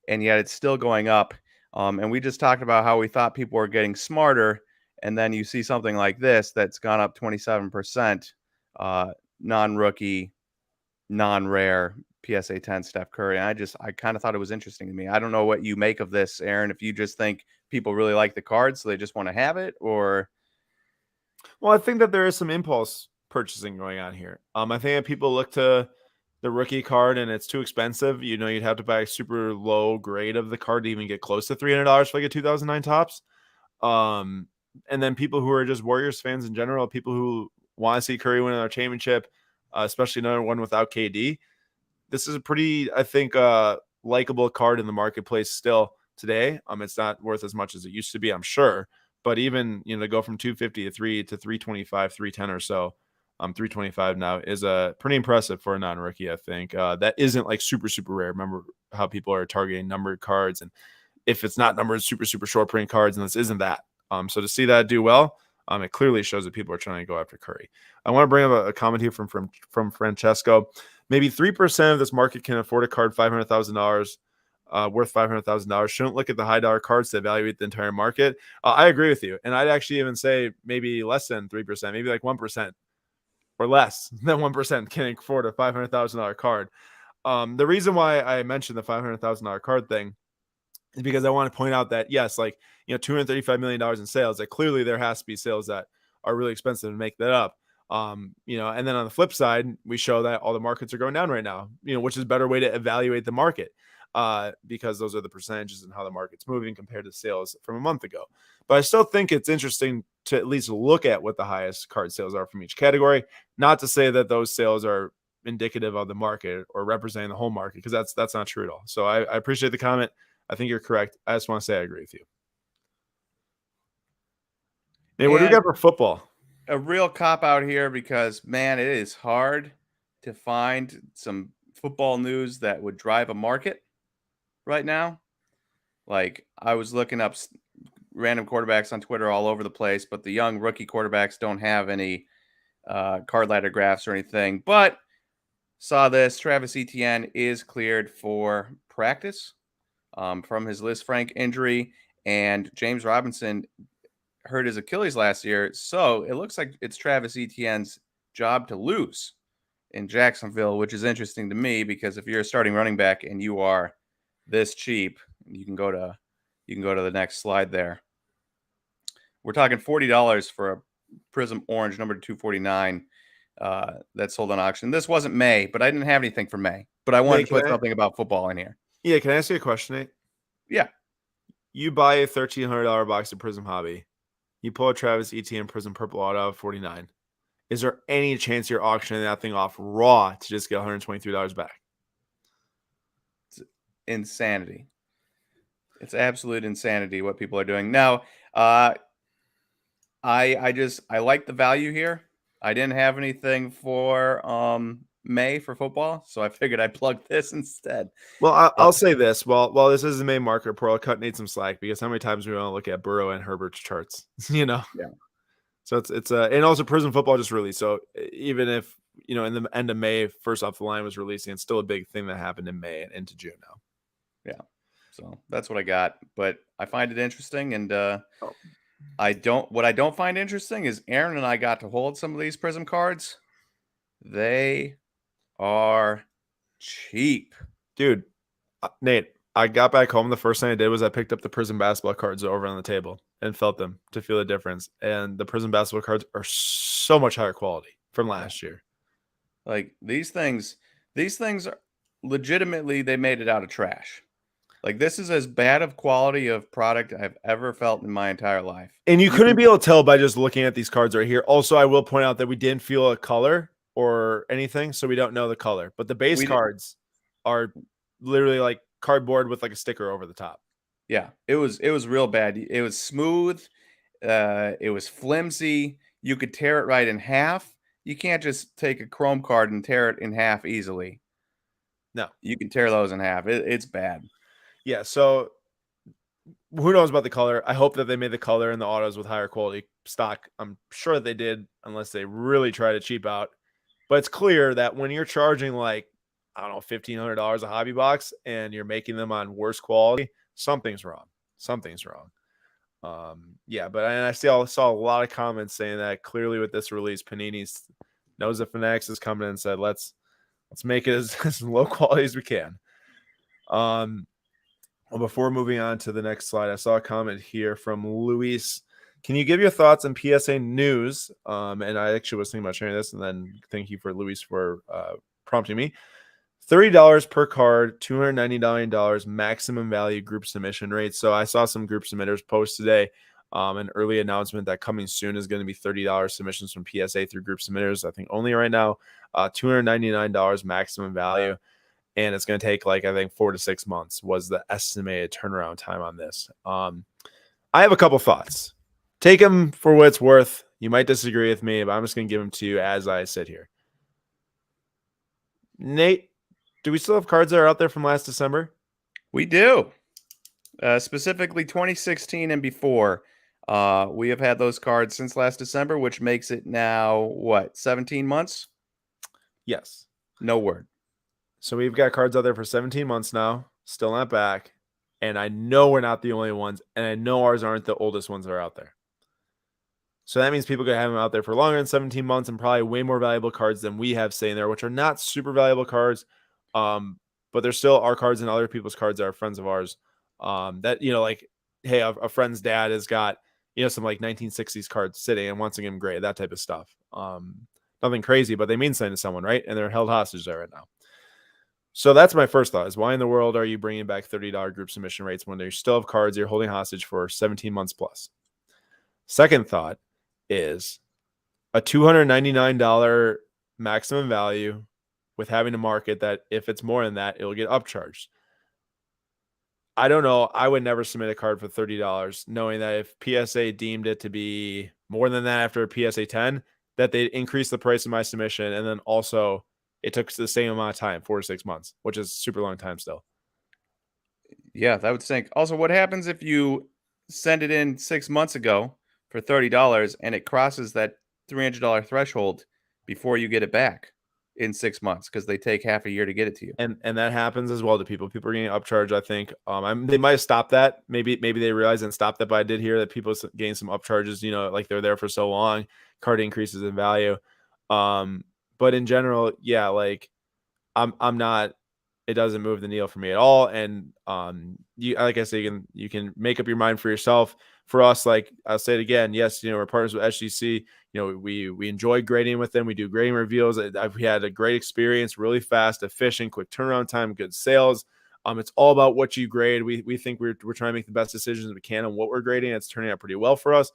and yet it's still going up. And we just talked about how we thought people were getting smarter, and then you see something like this that's gone up 27%, non-rookie, non-rare PSA 10 Steph Curry. And I kind of thought it was interesting to me. I don't know what you make of this, Aaron, if you just think people really like the card, so they just want to have it, or... Well, I think that there is some impulse purchasing going on here. I think that people look to the rookie card and it's too expensive. You know, you'd have to buy a super low grade of the card to even get close to $300 for like a 2009 Topps. And then people who are just Warriors fans in general, people who want to see Curry win another championship, especially another one without KD. This is a pretty, I think, likable card in the marketplace still today. It's not worth as much as it used to be, I'm sure. But even, you know, to go from 250 to 325, 310 or so, 325 now is pretty impressive for a non-rookie, I think. That isn't like super, super rare. Remember how people are targeting numbered cards, and if it's not numbered, super, super short print cards, and this isn't that. So to see that do well, it clearly shows that people are trying to go after Curry. I want to bring up a comment here from Francesco. Maybe 3% of this market can afford a card $500,000 worth $500,000. Shouldn't look at the high dollar cards to evaluate the entire market. I agree with you, and I'd actually even say maybe less than 3%, maybe like 1% or less than 1% can afford a $500,000 card. The reason why I mentioned the $500,000 card thing is because I want to point out that yes, like $235 million in sales, that clearly there has to be sales that are really expensive to make that up. And then on the flip side, we show that all the markets are going down right now, which is a better way to evaluate the market, because those are the percentages and how the market's moving compared to sales from a month ago. But I still think it's interesting to at least look at what the highest card sales are from each category, not to say that those sales are indicative of the market or representing the whole market, because that's not true at all. So I appreciate the comment. I think you're correct. I just want to say I agree with you. Hey, what do we got for football? A real cop out here because, man, it is hard to find some football news that would drive a market right now. Like, I was looking up random quarterbacks on Twitter all over the place, but the young rookie quarterbacks don't have any card ladder graphs or anything. But saw this: Travis Etienne is cleared for practice from his Lisfranc injury, and James Robinson hurt his Achilles last year. So it looks like it's Travis Etienne's job to lose in Jacksonville, which is interesting to me because if you're a starting running back and you are this cheap, you can go to the next slide there. We're talking $40 for a Prism Orange number 249 that sold on auction. This wasn't May, but I didn't have anything for May. But I wanted to put something about football in here. Yeah, can I ask you a question, Nate? Yeah. You buy a $1,300 box of Prism Hobby. You pull a Travis Etienne Prism Purple Auto of 49. Is there any chance you're auctioning that thing off raw to just get $123 back? It's insanity. It's absolute insanity what people are doing. Now, I like the value here. I didn't have anything for May for football, so I figured I'd plug this instead. Well, I'll say this. While this is the main market, Pro, I'll cut Nate some slack because how many times we want to look at Burrow and Herbert's charts, Yeah. So it's and also Prism Football just released. So even if in the end of May, first off the line was releasing, it's still a big thing that happened in May and into June now. Yeah. So that's what I got, but I find it interesting, and what I don't find interesting is Aaron and I got to hold some of these Prism cards. They are cheap, dude. Nate, I got back home. The first thing I did was I picked up the Prism basketball cards over on the table and felt them to feel the difference. And the Prism basketball cards are so much higher quality from last year. Like these things are legitimately, they made it out of trash. Like this is as bad of quality of product I've ever felt in my entire life. And you couldn't be able to tell by just looking at these cards right here. Also, I will point out that we didn't feel a color or anything, so we don't know the color. But the base cards are literally like cardboard with like a sticker over the top. Yeah, it was real bad. It was smooth. It was flimsy. You could tear it right in half. You can't just take a chrome card and tear it in half easily. No, you can tear those in half. It's bad. Yeah, so who knows about the color? I hope that they made the color and the autos with higher quality stock. I'm sure they did, unless they really try to cheap out. But it's clear that when you're charging like, I don't know, $1,500 a hobby box and you're making them on worse quality, something's wrong. Something's wrong. But I saw a lot of comments saying that clearly with this release, Panini knows that Fanatics is coming and said, let's make it as low quality as we can. Well, before moving on to the next slide, I saw a comment here from Luis. Can you give your thoughts on PSA news? And I actually was thinking about sharing this, and then thank you for Luis for prompting me. $30 per card, $299 maximum value group submission rate. So I saw some group submitters post today an early announcement that coming soon is going to be $30 submissions from PSA through group submitters. I think only right now, $299 maximum value. And it's going to take I think 4 to 6 months was the estimated turnaround time on this. I have a couple thoughts. Take them for what it's worth. You might disagree with me, but I'm just going to give them to you as I sit here. Nate, do we still have cards that are out there from last December? We do. Specifically 2016 and before. We have had those cards since last December, which makes it now, 17 months? Yes. No word. So we've got cards out there for 17 months now. still not back. And I know we're not the only ones. And I know ours aren't the oldest ones that are out there. So that means people could have them out there for longer than 17 months and probably way more valuable cards than we have sitting there, which are not super valuable cards. But they're still our cards and other people's cards that are friends of ours. That, like, hey, a friend's dad has got, some like 1960s cards sitting and wants to give them grade, that type of stuff. Nothing crazy, but they mean something to someone, right? And they're held hostage there right now. So that's my first thought is why in the world are you bringing back $30 group submission rates when they still have cards you're holding hostage for 17 months plus? Second thought is a $299 maximum value with having to market that if it's more than that, it'll get upcharged. I don't know. I would never submit a card for $30, knowing that if PSA deemed it to be more than that after a PSA 10, that they'd increase the price of my submission. And then also it took the same amount of time, 4 to 6 months, which is super long time still. Yeah, that would stink. Also, what happens if you send it in 6 months ago for $30 and it crosses that $300 threshold before you get it back in 6 months because they take half a year to get it to you? And that happens as well to people. People are getting upcharged, I think. They might have stopped that. Maybe they realized and stopped that, but I did hear that people getting some upcharges, like they're there for so long, card increases in value. But in general, yeah, like I'm not, it doesn't move the needle for me at all. And like I say, you can make up your mind for yourself. For us, like I'll say it again, yes, we're partners with SGC. We enjoy grading with them. We do grading reveals. We had a great experience, really fast, efficient, quick turnaround time, good sales. It's all about what you grade. We think we're trying to make the best decisions we can on what we're grading. It's turning out pretty well for us.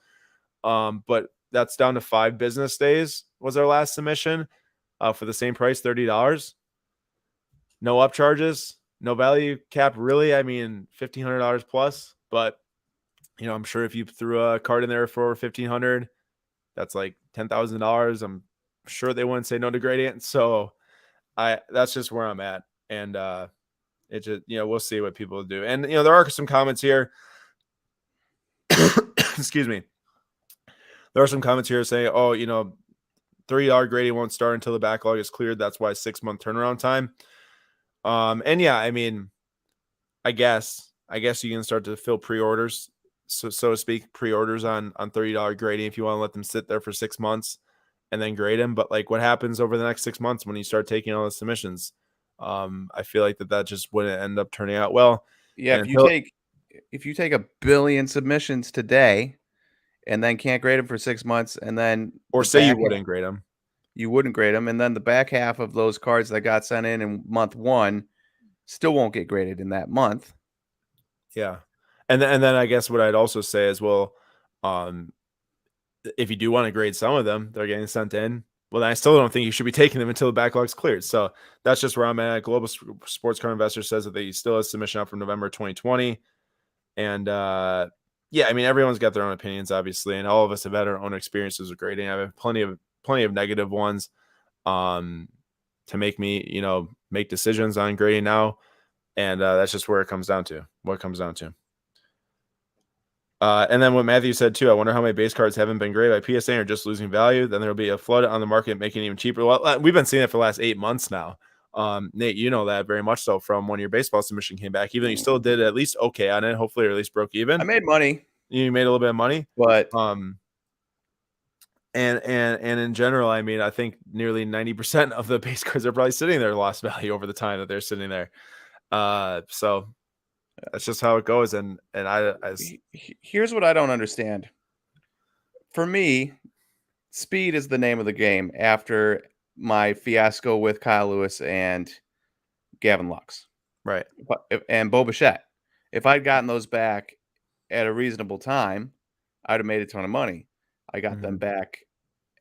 But that's down to 5 business days was our last submission for the same price, $30. No upcharges, no value cap, really. I mean, $1,500 plus. But I'm sure if you threw a card in there for $1,500, that's like $10,000. I'm sure they wouldn't say no to gradient. So that's just where I'm at, and it just we'll see what people do. And there are some comments here. Excuse me. There are some comments here saying, oh, $30 gradient won't start until the backlog is cleared. That's why 6-month turnaround time. And yeah, I mean, I guess you can start to fill pre-orders, so to speak, pre-orders on $30 grading if you want to let them sit there for 6 months and then grade them. But like, what happens over the next 6 months when you start taking all the submissions? I feel like that just wouldn't end up turning out well. Yeah, and if you take 1 billion submissions today and then can't grade them for 6 months, and then or say you wouldn't grade them. You wouldn't grade them, and then the back half of those cards that got sent in month 1 still won't get graded in that month. Yeah. And then I guess what I'd also say is, well, if you do want to grade some of them, they're getting sent in. Well, then I still don't think you should be taking them until the backlog's cleared. So that's just where I'm at. Global Sports Card Investor says that they still have submission out from November 2020. And yeah, I mean, everyone's got their own opinions, obviously, and all of us have had our own experiences with grading. I have plenty of negative ones to make me, make decisions on grading now. And that's just where it comes down to, and then what Matthew said too, I wonder how many base cards haven't been graded by PSA or just losing value. Then there'll be a flood on the market, making it even cheaper. Well, we've been seeing it for the last 8 months now. Nate, you know that very much so from when your baseball submission came back, even though you still did at least okay on it, hopefully, or at least broke even. I made money. You made a little bit of money, but and in general, I mean, I think nearly 90% of the base cards are probably sitting there lost value over the time that they're sitting there. So that's just how it goes. And here's what I don't understand. For me, speed is the name of the game after my fiasco with Kyle Lewis and Gavin Lux. Right. And Bo Bichette. If I'd gotten those back at a reasonable time, I'd have made a ton of money. I got them back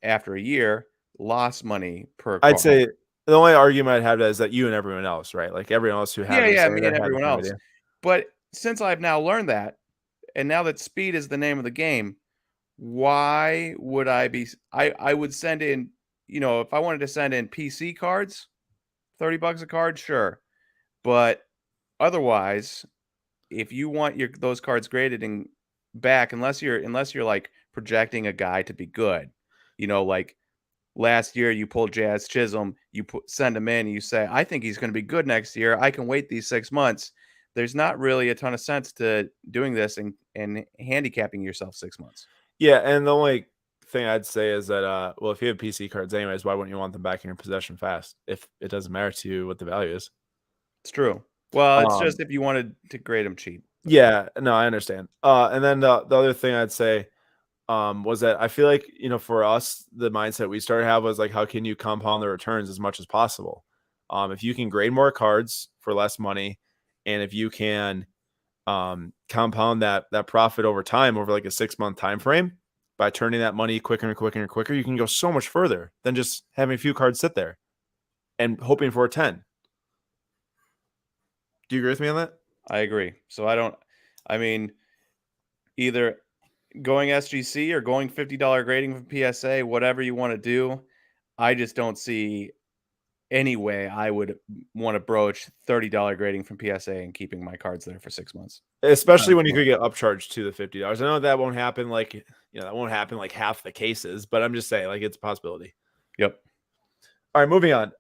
after a year, lost money per card. I'd say the only argument I'd have is that you and everyone else, right? Like everyone else who had me and everyone else. Idea. But since I've now learned that, and now that speed is the name of the game, why would I be? I would send in, if I wanted to send in PC cards, $30 a card, sure. But otherwise, if you want those cards graded and back, unless you're like projecting a guy to be good, like last year you pulled Jazz Chisholm, send him in, and you say, I think he's going to be good next year. I can wait these 6 months. there's not really a ton of sense to doing this and handicapping yourself 6 months. Yeah, and the only thing I'd say is that, well, if you have PC cards anyways, why wouldn't you want them back in your possession fast if it doesn't matter to you what the value is? It's true. Well, it's Um, just if you wanted to grade them cheap. yeah, no, I understand. And then the other thing I'd say was that I feel like, for us, the mindset we started to have was like, how can you compound the returns as much as possible? If you can grade more cards for less money, and if you can compound that profit over time, over like a 6-month time frame, by turning that money quicker and quicker and quicker, you can go so much further than just having a few cards sit there and hoping for a 10. Do you agree with me on that? I agree. So I mean, either going SGC or going $50 grading from PSA, whatever you want to do. I just don't see any way I would want to broach $30 grading from PSA and keeping my cards there for 6 months. Especially when you could get upcharged to the $50. I know that won't happen that won't happen like half the cases, but I'm just saying, like, it's a possibility. Yep. All right, moving on.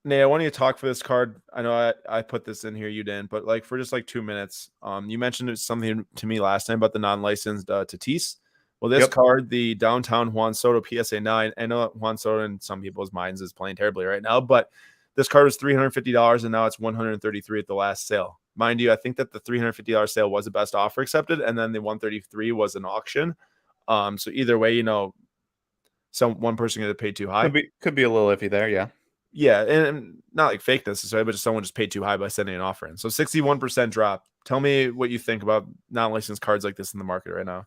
Nate, I want you to talk for this card. I know I put this in here, you didn't, but like for just like 2 minutes. You mentioned something to me last time about the non-licensed Tatis. Well, this card, the Downtown Juan Soto PSA 9, I know Juan Soto in some people's minds is playing terribly right now, but this card was $350 and now it's $133 at the last sale. Mind you, I think that the $350 sale was the best offer accepted, and then the $133 was an auction. So either way, one person could pay too high. Could be a little iffy there, yeah. Yeah, and not like fake necessarily, but just someone just paid too high by sending an offer in. So 61% drop. Tell me what you think about non-licensed cards like this in the market right now.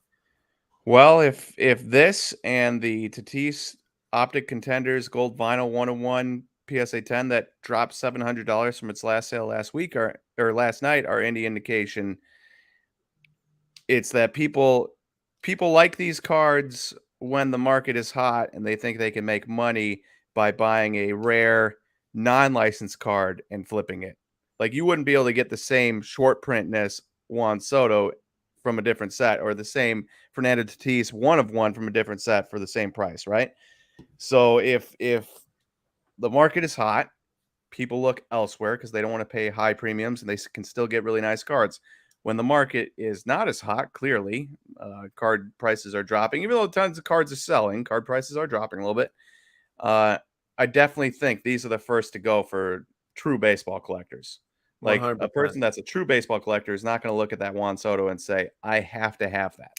Well, if this and the Tatis Optic Contenders Gold Vinyl 101 PSA 10 that dropped $700 from its last sale last week or last night are any indication, it's that people like these cards when the market is hot and they think they can make money by buying a rare non-licensed card and flipping it. Like, you wouldn't be able to get the same short printness Juan Soto from a different set, or the same Fernando Tatis 1 of 1 from a different set for the same price, right? So if the market is hot, people look elsewhere because they don't want to pay high premiums and they can still get really nice cards. When the market is not as hot, clearly, card prices are dropping. Even though tons of cards are selling, card prices are dropping a little bit. I definitely think these are the first to go for true baseball collectors. Like, 100%. a person that's a true baseball collector is not going to look at that Juan Soto and say, I have to have that.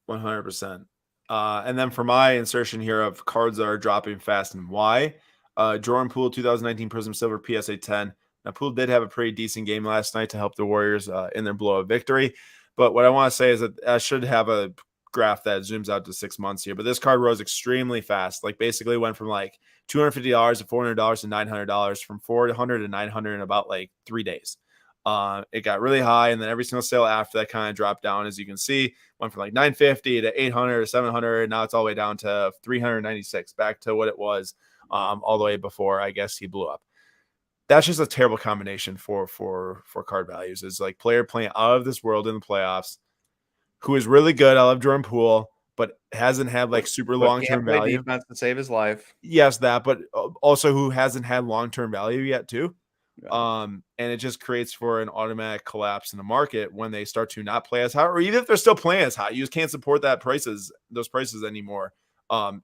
100%. And then for my insertion here of cards that are dropping fast and why, Jordan Poole 2019 Prism Silver PSA 10. Now, Poole did have a pretty decent game last night to help the Warriors in their blowout victory. But what I want to say is that I should have a graph that zooms out to 6 months here. But this card rose extremely fast. Like, basically went from like $250 to $400 to $900, from $400 to $900 in about like 3 days. It got really high, and then every single sale after that kind of dropped down. As you can see, went from like 950 to 800 to 700. Now it's all the way down to 396, back to what it was all the way before, I guess, he blew up. That's just a terrible combination for card values. It's like player playing out of this world in the playoffs, who is really good. I love Jordan Poole, but hasn't had like super long-term value. Defense to save his life. Yes, that, but also who hasn't had long-term value yet too. And it just creates for an automatic collapse in the market when they start to not play as hot, or even if they're still playing as hot, you just can't support those prices anymore.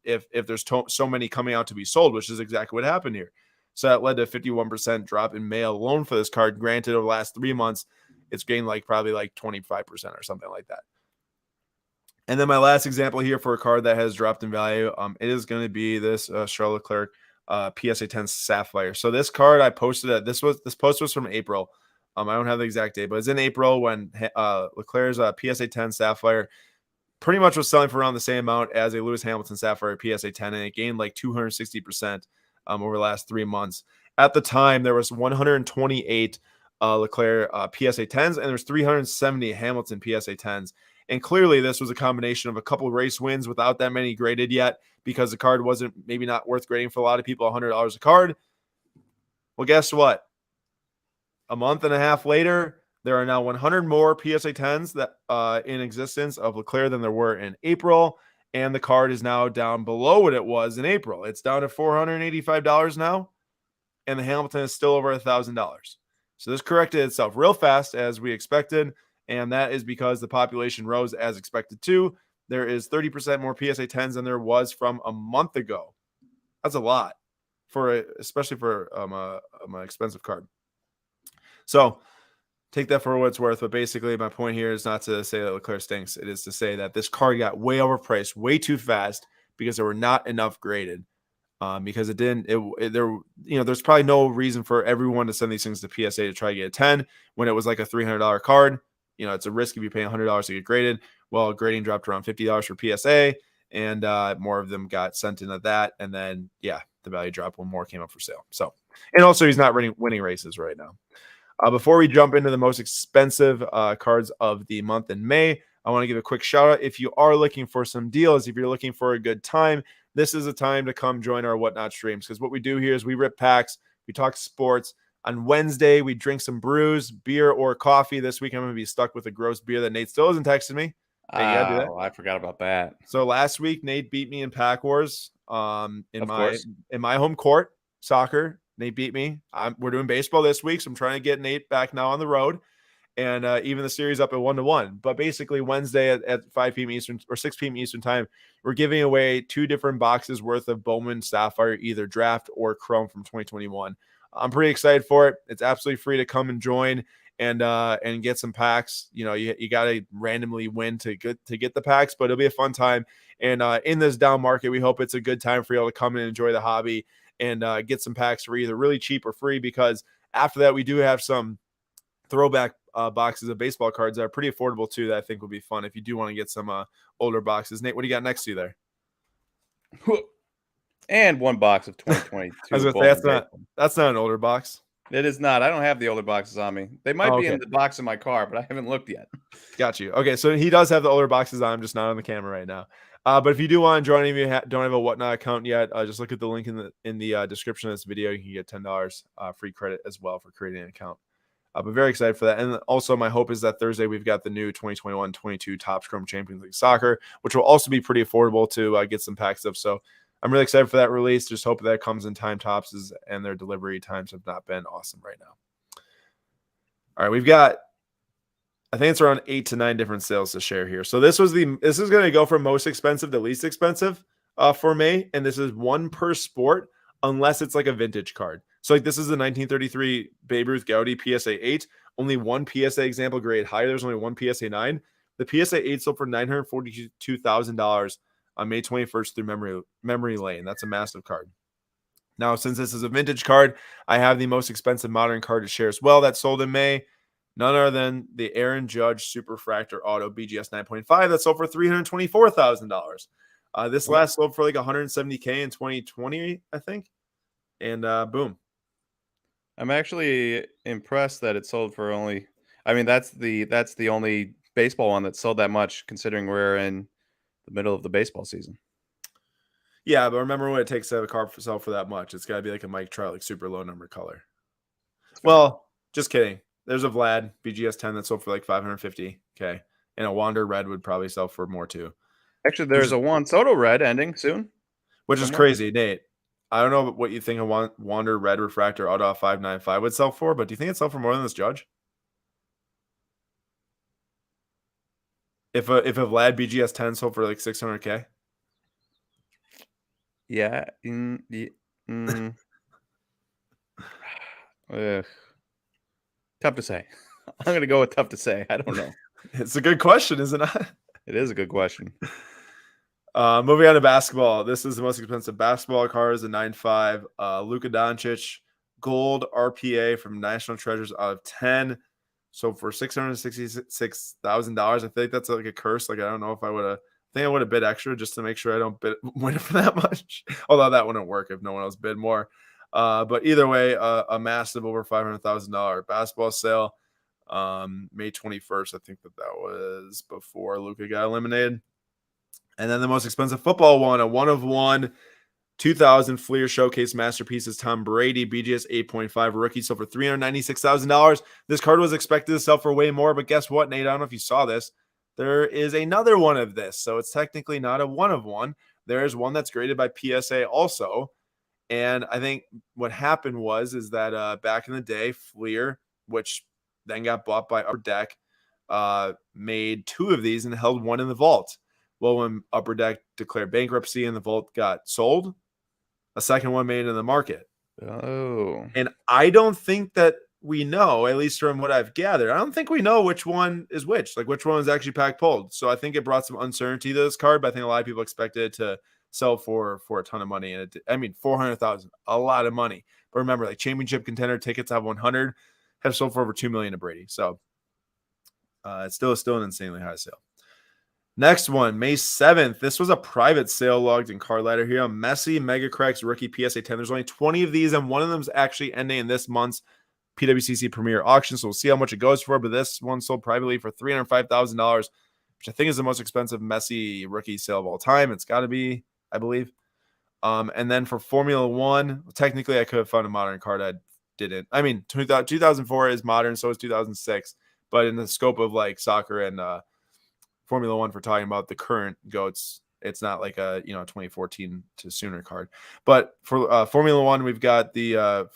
If there's so many coming out to be sold, which is exactly what happened here. So that led to a 51% drop in May alone for this card. Granted, over the last 3 months, it's gained probably 25% or something like that. And then my last example here for a card that has dropped in value, it is going to be this Charles Leclerc PSA 10 Sapphire. So this card I posted this post was from April. I don't have the exact date, but it's in April when Leclerc's PSA 10 Sapphire pretty much was selling for around the same amount as a Lewis Hamilton Sapphire PSA 10, and it gained 260% over the last 3 months. At the time, there was 128 Leclerc PSA 10s, and there's 370 Hamilton PSA 10s. And clearly, this was a combination of a couple race wins without that many graded yet, because the card wasn't maybe not worth grading for a lot of people, $100 a card. Well, guess what? A month and a half later, there are now 100 more PSA 10s that in existence of Leclerc than there were in April, and the card is now down below what it was in April. It's down to $485 now, and the Hamilton is still over $1,000. So this corrected itself real fast as we expected, and that is because the population rose as expected too. There is 30% more PSA 10s than there was from a month ago. That's a lot especially for an expensive card. So take that for what it's worth. But basically, my point here is not to say that Leclerc stinks. It is to say that this card got way overpriced, way too fast because there were not enough graded. Because it didn't, there's probably no reason for everyone to send these things to PSA to try to get a 10 when it was like a $300 card. It's a risk if you pay $100 to get graded. Well, grading dropped around $50 for PSA, and more of them got sent into that. And then, the value dropped when more came up for sale. So, and also he's not winning races right now. Before we jump into the most expensive cards of the month in May, I want to give a quick shout out. If you are looking for some deals, if you're looking for a good time, this is a time to come join our Whatnot streams, because what we do here is we rip packs, we talk sports. On Wednesday, we drink some brews, beer or coffee. This week, I'm going to be stuck with a gross beer that Nate still hasn't texted me. Hey, you gotta do that. I forgot about that. So last week, Nate beat me in Pack Wars in my home court soccer. Nate beat me. We're doing baseball this week, so I'm trying to get Nate back now on the road, and even the series up at 1-1. But basically, Wednesday at 5 p.m. Eastern or 6 p.m. Eastern time, we're giving away 2 different boxes worth of Bowman Sapphire, either draft or Chrome from 2021. I'm pretty excited for it. It's absolutely free to come and join and get some packs. You got to randomly win to get the packs, but it'll be a fun time. And in this down market, we hope it's a good time for you all to come and enjoy the hobby and get some packs for either really cheap or free, because after that, we do have some throwback boxes of baseball cards that are pretty affordable too, that I think will be fun if you do want to get some older boxes. Nate, what do you got next to you there? And one box of 2022. I was gonna say, that's not an older box. It is not. I don't have the older boxes on me. They might be in the box in my car, but I haven't looked yet. Got you. Okay, so he does have the older boxes on. I'm just not on the camera right now. But if you do want to join, if you don't have a Whatnot account yet, just look at the link in the description of this video. You can get $10 free credit as well for creating an account. But very excited for that. And also, my hope is that Thursday we've got the new 2021-22 Topps Chrome Champions League Soccer, which will also be pretty affordable to get some packs of. So I'm really excited for that release. Just hope that comes in time. Topps and their delivery times have not been awesome right now. All right, we've got, I think it's around 8 to 9 different sales to share here. So this is going to go from most expensive to least expensive for May, and this is one per sport, unless it's like a vintage card. So like this is the 1933 Babe Ruth Gaudy PSA 8. Only one PSA example grade higher. There's only one PSA 9. The PSA 8 sold for $942,000 on May 21st through Memory Lane. That's a massive card. Now, since this is a vintage card, I have the most expensive modern card to share as well that sold in May. None other than the Aaron Judge Superfractor Auto BGS 9.5 that sold for $324,000. This last sold for like $170K in 2020, I think. And boom. I'm actually impressed that it sold for only, I mean, that's the only baseball one that sold that much, considering we're in the middle of the baseball season. Yeah, but remember what it takes to have a card sell for that much. It's got to be like a Mike Trout, like super low number color. Well, just kidding. There's a Vlad BGS 10 that sold for like $550K, and a Wander Red would probably sell for more too. Actually, there's a Juan Soto Red ending soon, which is crazy, Nate. I don't know what you think a Wander Red Refractor Auto 595 would sell for, but do you think it'd sell for more than this Judge? If a Vlad BGS 10 sold for like $600K? Yeah. Tough to say. I'm going to go with tough to say. I don't know. It's a good question, isn't it? It is a good question. Moving on to basketball. This is the most expensive basketball cards, a 9.5. Luka Doncic gold RPA from National Treasures out of 10. So for $666,000, I think that's like a curse. Like, I don't know if I would have. I think I would have bid extra just to make sure I don't win it for that much. Although that wouldn't work if no one else bid more. But either way, a massive over $500,000 basketball sale. May 21st. I think that was before Luka got eliminated. And then the most expensive football one, a 1-of-1 2000 Fleer Showcase Masterpieces Tom Brady BGS 8.5 rookie sold for $396,000. This card was expected to sell for way more, but guess what, Nate? I don't know if you saw this. There is another one of this, so it's technically not a 1-of-1. There is one that's graded by PSA also, and I think what happened is that back in the day, Fleer which then got bought by Upper Deck, made 2 of these and held 1 in the vault. Well, when Upper Deck declared bankruptcy and the vault got sold, a second one made it in the market. Oh. And I don't think that we know, at least from what I've gathered, I don't think we know which one is which, like which one is actually pack pulled. So I think it brought some uncertainty to this card, but I think a lot of people expected it to sell for a ton of money. And I mean, 400,000, a lot of money. But remember, like championship contender tickets have 100, have sold for over 2 million to Brady. So it's still an insanely high sale. Next one, May 7th. This was a private sale logged in Card Ladder here. Messi Mega Cracks Rookie PSA 10. There's only 20 of these, and one of them is actually ending in this month's PWCC Premier Auction. So we'll see how much it goes for. But this one sold privately for $305,000, which I think is the most expensive Messi rookie sale of all time. It's got to be, I believe. And then for Formula One, technically I could have found a modern card. I didn't. I mean, 2004 is modern, so is 2006. But in the scope of like soccer and Formula One, for talking about the current GOATs, it's not like a 2014 to sooner card. But for Formula One, we've got the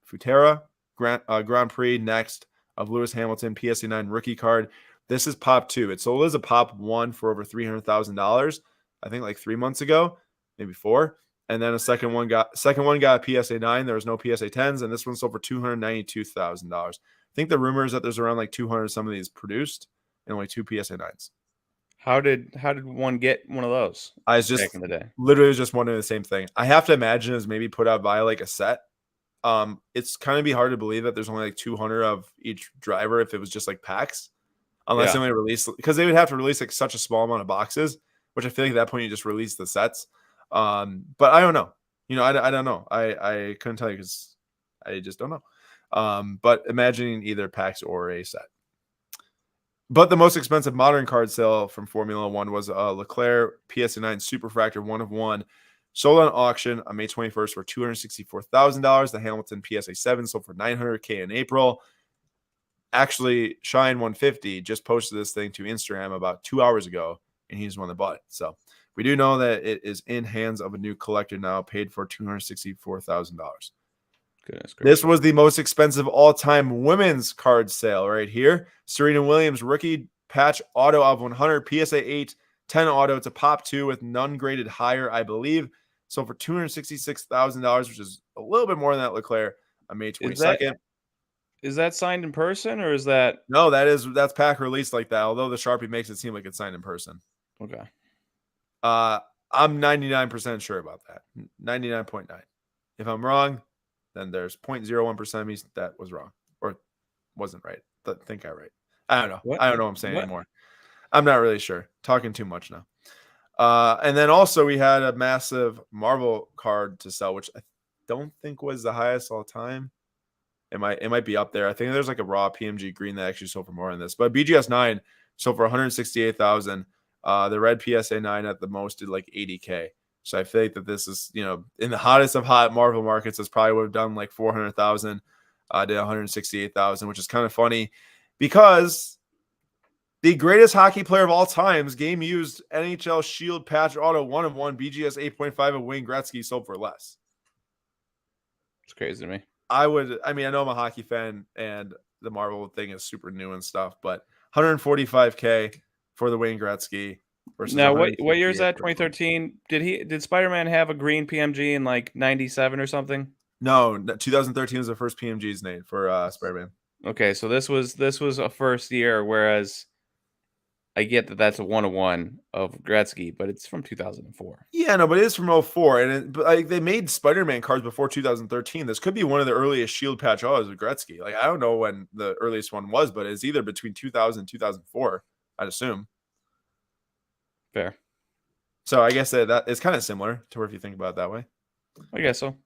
Futera Grand Prix next of Lewis Hamilton PSA 9 rookie card. This is Pop 2. It sold as a Pop 1 for over $300,000, I think like 3 months ago, maybe 4. And then a second one got a PSA 9. There was no PSA 10s, and this one sold for $292,000. I think the rumor is that there's around like 200 some of these produced and only 2 PSA 9s. How did one get one of those? I was just back in the day. Literally was just wondering the same thing. I have to imagine is maybe put out via like a set. It's kind of be hard to believe that there's only like 200 of each driver if it was just like packs, unless they only release, because they would have to release like such a small amount of boxes, which I feel like at that point you just release the sets. But I don't know. I don't know. I couldn't tell you because I just don't know. But imagining either packs or a set. But the most expensive modern card sale from Formula One was Leclerc PSA 9 Superfractor 1 of 1. Sold on auction on May 21st for $264,000. The Hamilton PSA 7 sold for $900K in April. Actually, Shine 150 just posted this thing to Instagram about 2 hours ago, and he's the one that bought it. So we do know that it is in hands of a new collector now, paid for $264,000. Goodness gracious. This was the most expensive all-time women's card sale right here. Serena Williams rookie patch auto of 100 PSA 8 10 auto. It's a Pop 2 with none graded higher, I believe. So for $266,000, which is a little bit more than that Leclerc on May 22nd. Is that signed in person, or is that? No, that's pack released like that. Although the Sharpie makes it seem like it's signed in person. Okay. I'm 99% sure about that. 99.9. If I'm wrong, then there's 0.01% of me that was wrong or wasn't right. But think I'm right. I don't know. What? I don't know what I'm saying anymore. I'm not really sure. Talking too much now. And then also we had a massive Marvel card to sell, which I don't think was the highest all time. It might be up there. I think there's like a raw PMG green that actually sold for more than this. But BGS 9 sold for 168,000. The red PSA 9 at the most did like 80K. So I feel like that this is, in the hottest of hot Marvel markets, this probably would have done like 400,000, did 168,000, which is kind of funny because the greatest hockey player of all times, game used NHL Shield patch auto 1 of 1 BGS 8.5 of Wayne Gretzky sold for less. It's crazy to me. I know I'm a hockey fan and the Marvel thing is super new and stuff, but 145K for the Wayne Gretzky. Now, what year is that? 2013. Did Spider-Man have a green PMG in like 97 or something? No, 2013 was the first PMG's made for Spider-Man. Okay, so this was a first year, whereas I get that that's a 101 of Gretzky, but it's from 2004. Yeah, no, but it is from 04, but they made Spider-Man cards before 2013. This could be one of the earliest Shield patch autos of Gretzky. Like, I don't know when the earliest one was, but it's either between 2000 and 2004, I'd assume. Fair. So I guess that is kind of similar to where if you think about it that way. I guess so.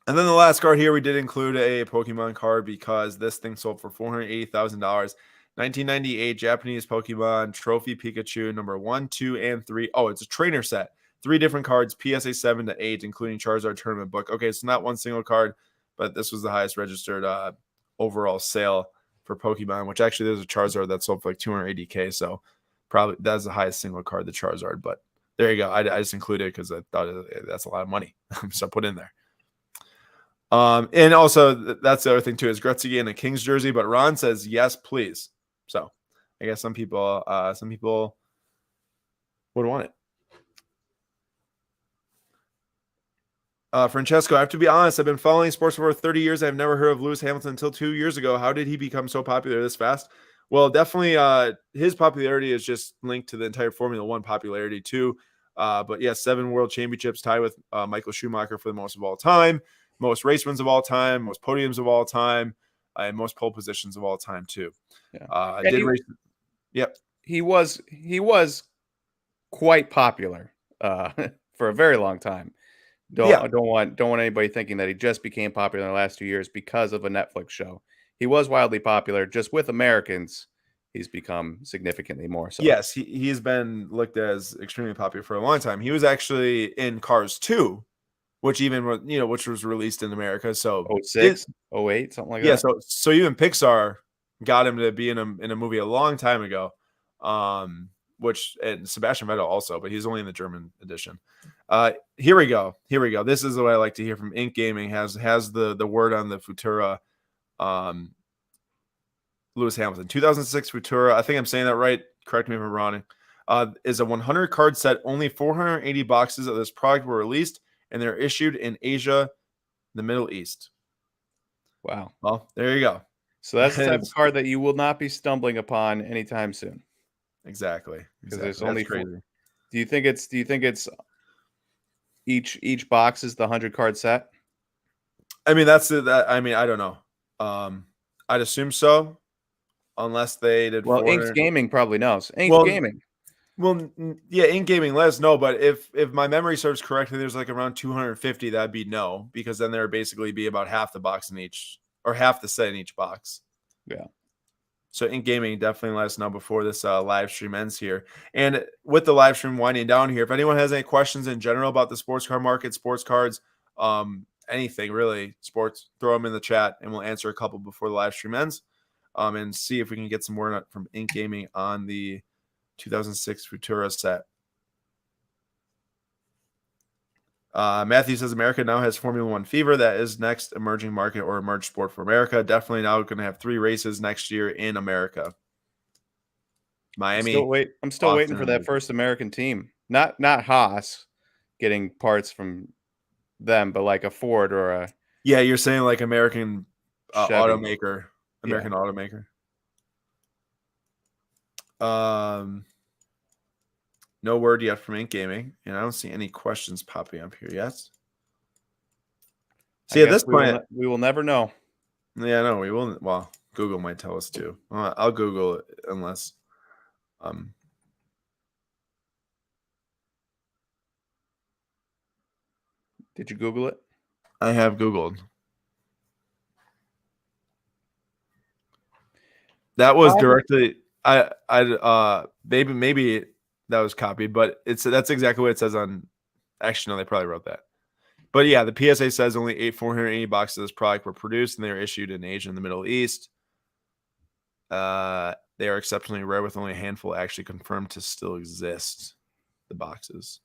And then the last card here, we did include a Pokemon card because this thing sold for $480,000. 1998 Japanese Pokemon Trophy Pikachu number 1, 2, and 3. Oh, it's a trainer set. 3 different cards, PSA 7 to 8, including Charizard tournament book. Okay, so not one single card, but this was the highest registered overall sale for Pokemon, which actually there's a Charizard that sold for like 280K. So probably that's the highest single card, the Charizard. But there you go. I just included it because I thought that's a lot of money. So I put in there. And also that's the other thing too is Gretzky in a Kings jersey, but Ron says yes, please. So I guess some people would want it. Francesco, I have to be honest. I've been following sports for over 30 years. I've never heard of Lewis Hamilton until 2 years ago. How did he become so popular this fast? Well, definitely his popularity is just linked to the entire Formula One popularity too. But yeah, 7 world championships, tied with Michael Schumacher for the most of all time, most race wins of all time, most podiums of all time, and most pole positions of all time too. Yeah. Did race? Yep. He was quite popular for a very long time. Don't want anybody thinking that he just became popular in the last 2 years because of a Netflix show. He was wildly popular. Just with Americans, he's become significantly more so. Yes, he's been looked as extremely popular for a long time. He was actually in Cars 2, which was released in America. So 06, 08, something like yeah, that. so even Pixar got him to be in a movie a long time ago. And Sebastian Vettel also, but he's only in the German edition. Here we go. This is what I like to hear from Ink Gaming. Has the word on the Futura. Lewis Hamilton 2006 Futura. I think I'm saying that right. Correct me if I'm wrong. Is a 100 card set. Only 480 boxes of this product were released, and they're issued in Asia, the Middle East. Wow. Well, there you go. So that's the type of card that you will not be stumbling upon anytime soon. Exactly. Because there's only crazy. Do you think it's each box is the 100 card set? I mean, I don't know. I'd assume so, unless they did. Well, Ink's Gaming probably knows. Gaming. Well, yeah, Ink Gaming let us know, but if my memory serves correctly, there's like around 250. That'd be no, because then there would basically be about half the box in each, or half the set in each box. Yeah. So Ink Gaming definitely let us know before this live stream ends here. And with the live stream winding down here, if anyone has any questions in general about the sports car market, sports cards, anything really, sports, throw them in the chat, and we'll answer a couple before the live stream ends, and see if we can get some more from Ink Gaming on the 2006 Futura set. Matthew says America now has Formula One fever. That is next emerging market or emerged sport for America. Definitely now going to have 3 races next year in America. Miami. I'm still waiting for that first American team. Not Haas getting parts from them, but like a Ford or a. Yeah, you're saying like American automaker. American automaker. No word yet from Ink Gaming, and I don't see any questions popping up here yet. See, at this point, we will never know. Yeah, no, we will. Well, Google might tell us too. I'll Google it unless. Did you Google it? I have Googled. That was directly. Maybe that was copied, but that's exactly what it says on. Actually, no, they probably wrote that. But yeah, the PSA says only 480 boxes of this product were produced, and they were issued in Asia and the Middle East. They are exceptionally rare, with only a handful actually confirmed to still exist. The boxes.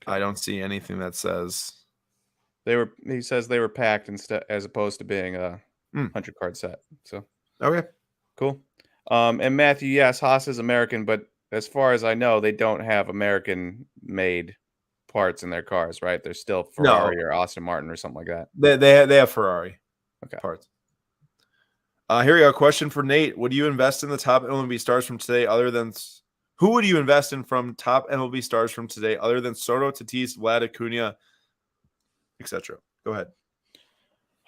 I don't see anything that says He says they were packed instead, as opposed to being a 100 card set. So okay, cool. And Matthew, yes, Haas is American, but as far as I know, they don't have American-made parts in their cars, right? They're still Ferrari or Aston Martin or something like that. They have Ferrari parts. Here we go. Question for Nate: would you invest in the top MLB stars from today, other than who would you invest in from top MLB stars from today, other than Soto, Tatis, Vlad, Acuna, etc.? Go ahead.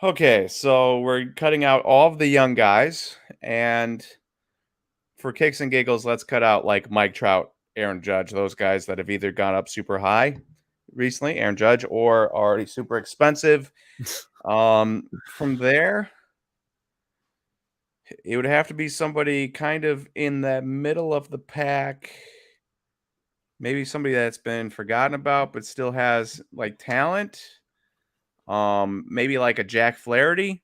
Okay, so we're cutting out all of the young guys, and for kicks and giggles, let's cut out like Mike Trout, Aaron Judge, those guys that have either gone up super high recently, Aaron Judge, or already super expensive. From there, it would have to be somebody kind of in the middle of the pack. Maybe somebody that's been forgotten about but still has like talent. Maybe like a Jack Flaherty.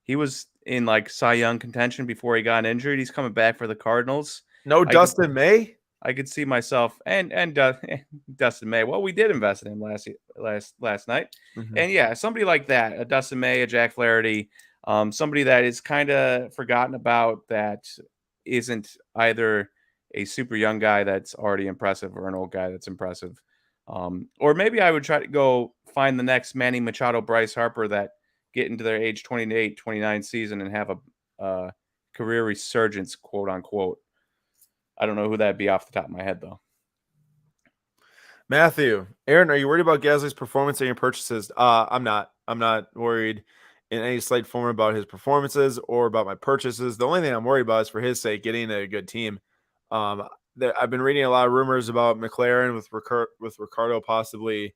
He was in like Cy Young contention before he got injured. He's coming back for the Cardinals. No Dustin May? I could see myself and Dustin May. Well, we did invest in him last night, and yeah, somebody like that, a Dustin May, a Jack Flaherty, somebody that is kind of forgotten about, that isn't either a super young guy that's already impressive or an old guy that's impressive. Or maybe I would try to go find the next Manny Machado, Bryce Harper that get into their age 28, 29 season and have a career resurgence, quote unquote. I don't know who that'd be off the top of my head, though. Matthew, Aaron, are you worried about Gasly's performance and your purchases? I'm not. I'm not worried in any slight form about his performances or about my purchases. The only thing I'm worried about is for his sake getting a good team. I've been reading a lot of rumors about McLaren with Ricardo possibly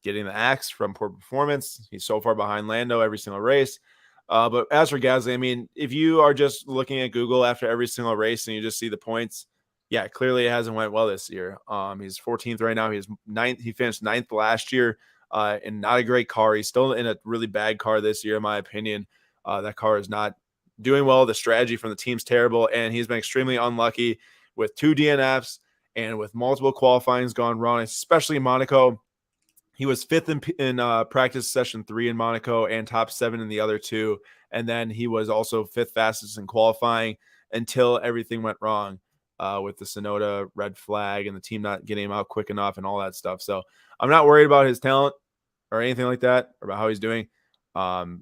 getting the axe from poor performance. He's so far behind Lando every single race. But as for Gasly, I mean, if you are just looking at Google after every single race and you just see the points, yeah, clearly it hasn't went well this year. He's 14th right now. He's ninth. He finished ninth last year, and not a great car. He's still in a really bad car this year, in my opinion. That car is not doing well. The strategy from the team's terrible, and he's been extremely unlucky with 2 DNFs and with multiple qualifyings gone wrong, especially in Monaco. He was fifth in practice session 3 in Monaco and top 7 in the other 2. And then he was also fifth fastest in qualifying until everything went wrong with the Sonoda red flag and the team not getting him out quick enough and all that stuff. So I'm not worried about his talent or anything like that or about how he's doing.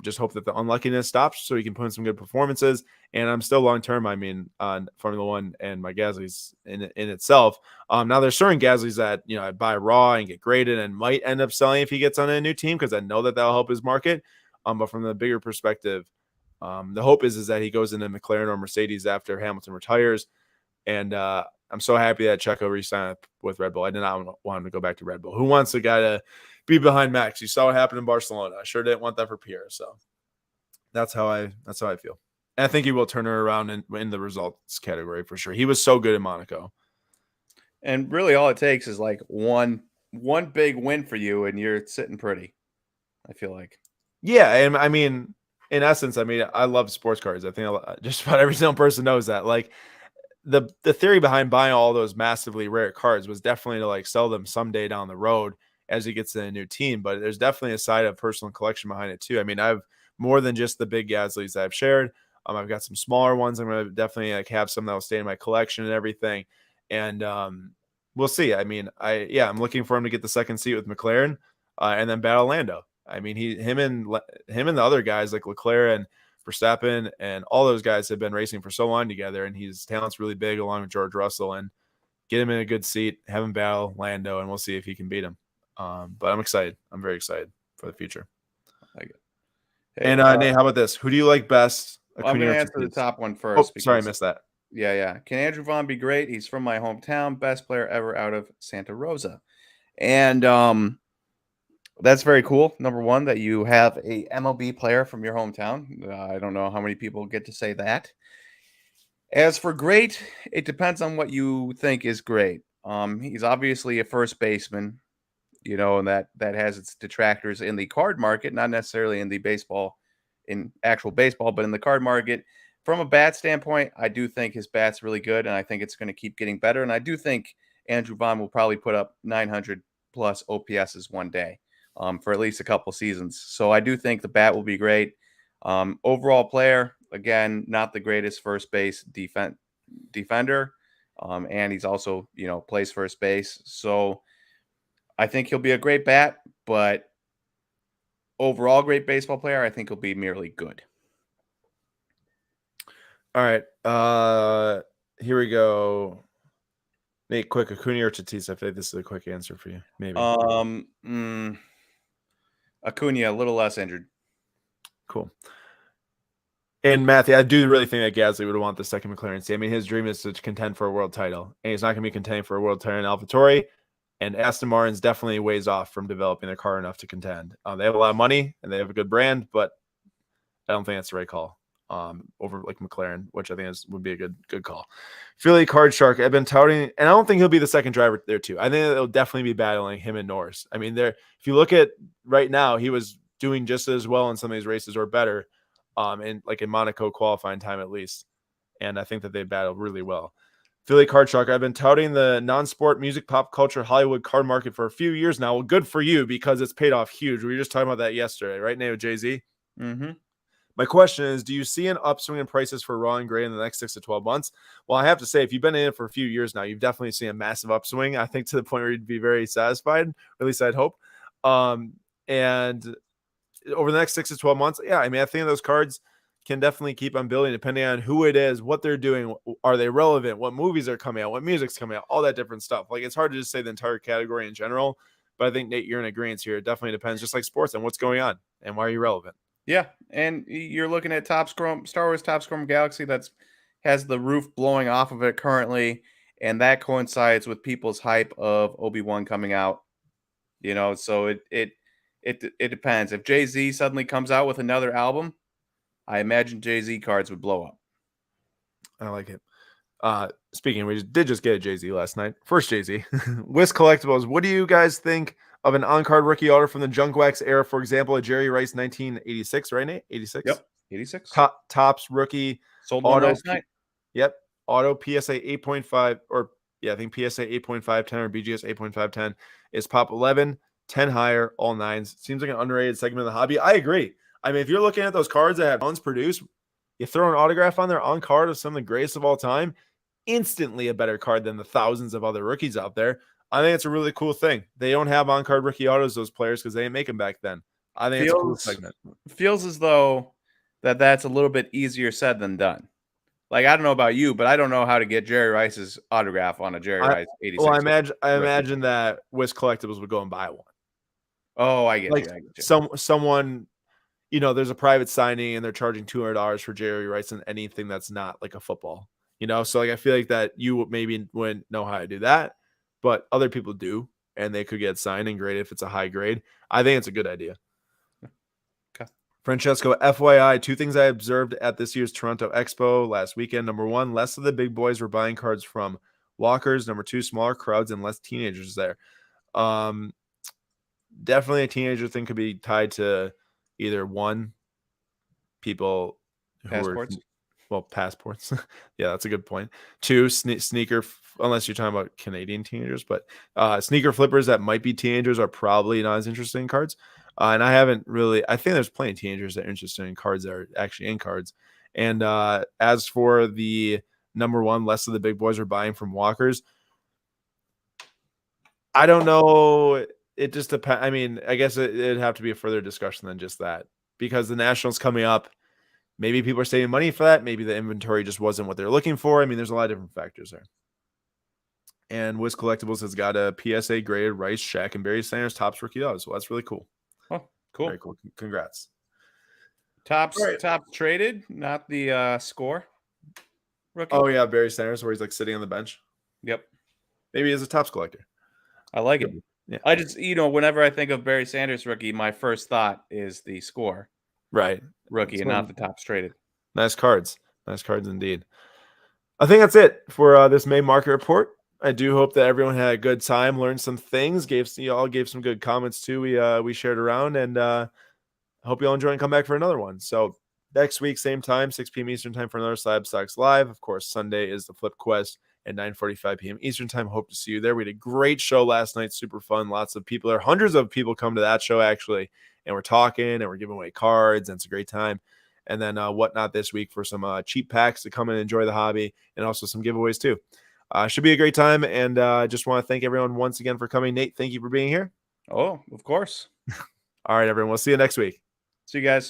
Just hope that the unluckiness stops so he can put in some good performances. And I'm still long-term, I mean, on Formula One and my Gasly's in itself. Now there's certain Gasly's that, you know, I buy raw and get graded and might end up selling if he gets on a new team, because I know that that'll help his market. But from the bigger perspective, the hope is that he goes into McLaren or Mercedes after Hamilton retires. And I'm so happy that Checo re-signed with Red Bull. I did not want him to go back to Red Bull. Who wants a guy to be behind Max? You saw what happened in Barcelona. I sure didn't want that for Pierre. So that's how I feel. And I think he will turn her around in the results category for sure. He was so good in Monaco. And really all it takes is like one big win for you and you're sitting pretty, I feel like. Yeah, and I mean, in essence, I mean, I love sports cars. I think just about every single person knows that. Like, the theory behind buying all those massively rare cards was definitely to like sell them someday down the road as he gets in a new team. But there's definitely a side of personal collection behind it too. I mean, I've more than just the big Gasly's that I've shared. I've got some smaller ones. I'm going to definitely like have some that will stay in my collection and everything. And we'll see. I mean, I'm looking for him to get the second seat with McLaren and then battle Lando. I mean, him and the other guys like Leclerc and Verstappen and all those guys have been racing for so long together, and his talent's really big along with George Russell. And get him in a good seat, have him battle Lando, and we'll see if he can beat him. But I'm excited. I'm very excited for the future. Like it. Hey, and Nate, how about this? Who do you like best? I'm going to answer the top one first. Oh, sorry, I missed that. Yeah. Can Andrew Vaughn be great? He's from my hometown, best player ever out of Santa Rosa. And that's very cool. Number one, that you have a MLB player from your hometown. I don't know how many people get to say that. As for great, it depends on what you think is great. He's obviously a first baseman, you know, and that has its detractors in the card market, not necessarily in the baseball, in actual baseball, but in the card market. From a bat standpoint, I do think his bat's really good, and I think it's going to keep getting better. And I do think Andrew Vaughn will probably put up 900 plus OPSs one day. For at least a couple seasons. So I do think the bat will be great. Overall player, again, not the greatest first base defender. And he's also, you know, plays first base. So I think he'll be a great bat, but overall great baseball player, I think he'll be merely good. All right. Here we go. Nate, quick, Acuna or Tatis? I think this is a quick answer for you. Maybe. Acuna, a little less injured. Cool. And Matthew, I do really think that Gasly would want the second McLaren seat. I mean, his dream is to contend for a world title, and he's not going to be contending for a world title in AlphaTauri. And Aston Martin's definitely ways off from developing their car enough to contend. They have a lot of money and they have a good brand, but I don't think that's the right call. Over like McLaren, which I think would be a good call. Philly Card Shark, I've been touting, and I don't think he'll be the second driver there too. I think it'll definitely be battling him and Norris. I mean, if you look at right now, he was doing just as well in some of these races or better, in Monaco qualifying time at least. And I think that they battled really well. Philly Card Shark. I've been touting the non-sport music, pop culture, Hollywood card market for a few years now. Well, good for you because it's paid off huge. We were just talking about that yesterday, right? Name with Jay-Z. Mm-hmm. My question is, do you see an upswing in prices for raw and gray in the next 6 to 12 months? Well, I have to say, if you've been in it for a few years now, you've definitely seen a massive upswing. I think to the point where you'd be very satisfied, or at least I'd hope. And over the next 6 to 12 months, yeah, I mean, I think those cards can definitely keep on building depending on who it is, what they're doing, are they relevant, what movies are coming out, what music's coming out, all that different stuff. Like, it's hard to just say the entire category in general, but I think, Nate, you're in agreement here. It definitely depends, just like sports, and what's going on and why are you relevant. Yeah, and you're looking at Star Wars Top Scrum Galaxy that's has the roof blowing off of it currently, and that coincides with people's hype of Obi-Wan coming out. So it depends. If Jay-Z suddenly comes out with another album, I imagine Jay-Z cards would blow up. I like it. Speaking, we did just get a Jay-Z last night. First Jay-Z. Wiz Collectibles. What do you guys think of an on-card rookie auto from the Junk Wax era? For example, a Jerry Rice 1986, right, Nate? 86? Yep, 86. Tops rookie. Sold one last night. Yep. Auto PSA 8.5, or I think PSA 8.510 or BGS 8.510 is pop 11, 10 higher, all nines. Seems like an underrated segment of the hobby. I agree. I mean, if you're looking at those cards that have tons produced, you throw an autograph on there on card of some of the greatest of all time, instantly a better card than the thousands of other rookies out there. I think it's a really cool thing. They don't have on-card rookie autos, those players, because they didn't make them back then. I think it's a cool segment. Feels as though that's a little bit easier said than done. Like, I don't know about you, but I don't know how to get Jerry Rice's autograph on a Jerry Rice 86. Well, I imagine that Wiz Collectibles would go and buy one. Oh, I get you. I get you. Someone, there's a private signing and they're charging $200 for Jerry Rice and anything that's not like a football. So like I feel like that you maybe wouldn't know how to do that, but other people do, and they could get signed and graded if it's a high grade. I think it's a good idea. Okay. Francesco, FYI, 2 things I observed at this year's Toronto Expo last weekend. Number 1, less of the big boys were buying cards from walkers. Number 2, smaller crowds and less teenagers there. Definitely a teenager thing could be tied to either one, people who passports. Passports. Yeah, that's a good point. 2, sneaker, unless you're talking about Canadian teenagers, but sneaker flippers that might be teenagers are probably not as interested in cards. And I think there's plenty of teenagers that are interested in cards that are actually in cards. And as for the number 1, less of the big boys are buying from walkers, I don't know. It just depends. I mean, I guess it'd have to be a further discussion than just that, because the Nationals coming up, maybe people are saving money for that. Maybe the inventory just wasn't what they're looking for. I mean, there's a lot of different factors there. And Wiz Collectibles has got a PSA graded Rice, Shaq, and Barry Sanders Topps rookie autos. So that's really cool. Oh, cool. Very cool. Congrats. Top traded, not the score rookie. Oh, yeah, Barry Sanders, where he's like sitting on the bench. Yep. Maybe he's a Topps collector. I like it. Yeah. I just, whenever I think of Barry Sanders rookie, my first thought is the score. Right. Rookie and not the Topps traded. Nice cards. Nice cards indeed. I think that's it for this May market report. I do hope that everyone had a good time, learned some things, gave some good comments too. We shared around, and hope you all enjoy and come back for another one. So next week, same time, 6 p.m. Eastern time for another SlabStox Live. Of course, Sunday is the Flip Quest at 9:45 p.m. Eastern time. Hope to see you there. We had a great show last night, super fun. Lots of people there, hundreds of people come to that show actually, and we're talking and we're giving away cards, and it's a great time. And then whatnot this week for some cheap packs to come and enjoy the hobby, and also some giveaways too. Should be a great time, and just want to thank everyone once again for coming. Nate, thank you for being here. Oh, of course. All right, everyone. We'll see you next week. See you guys.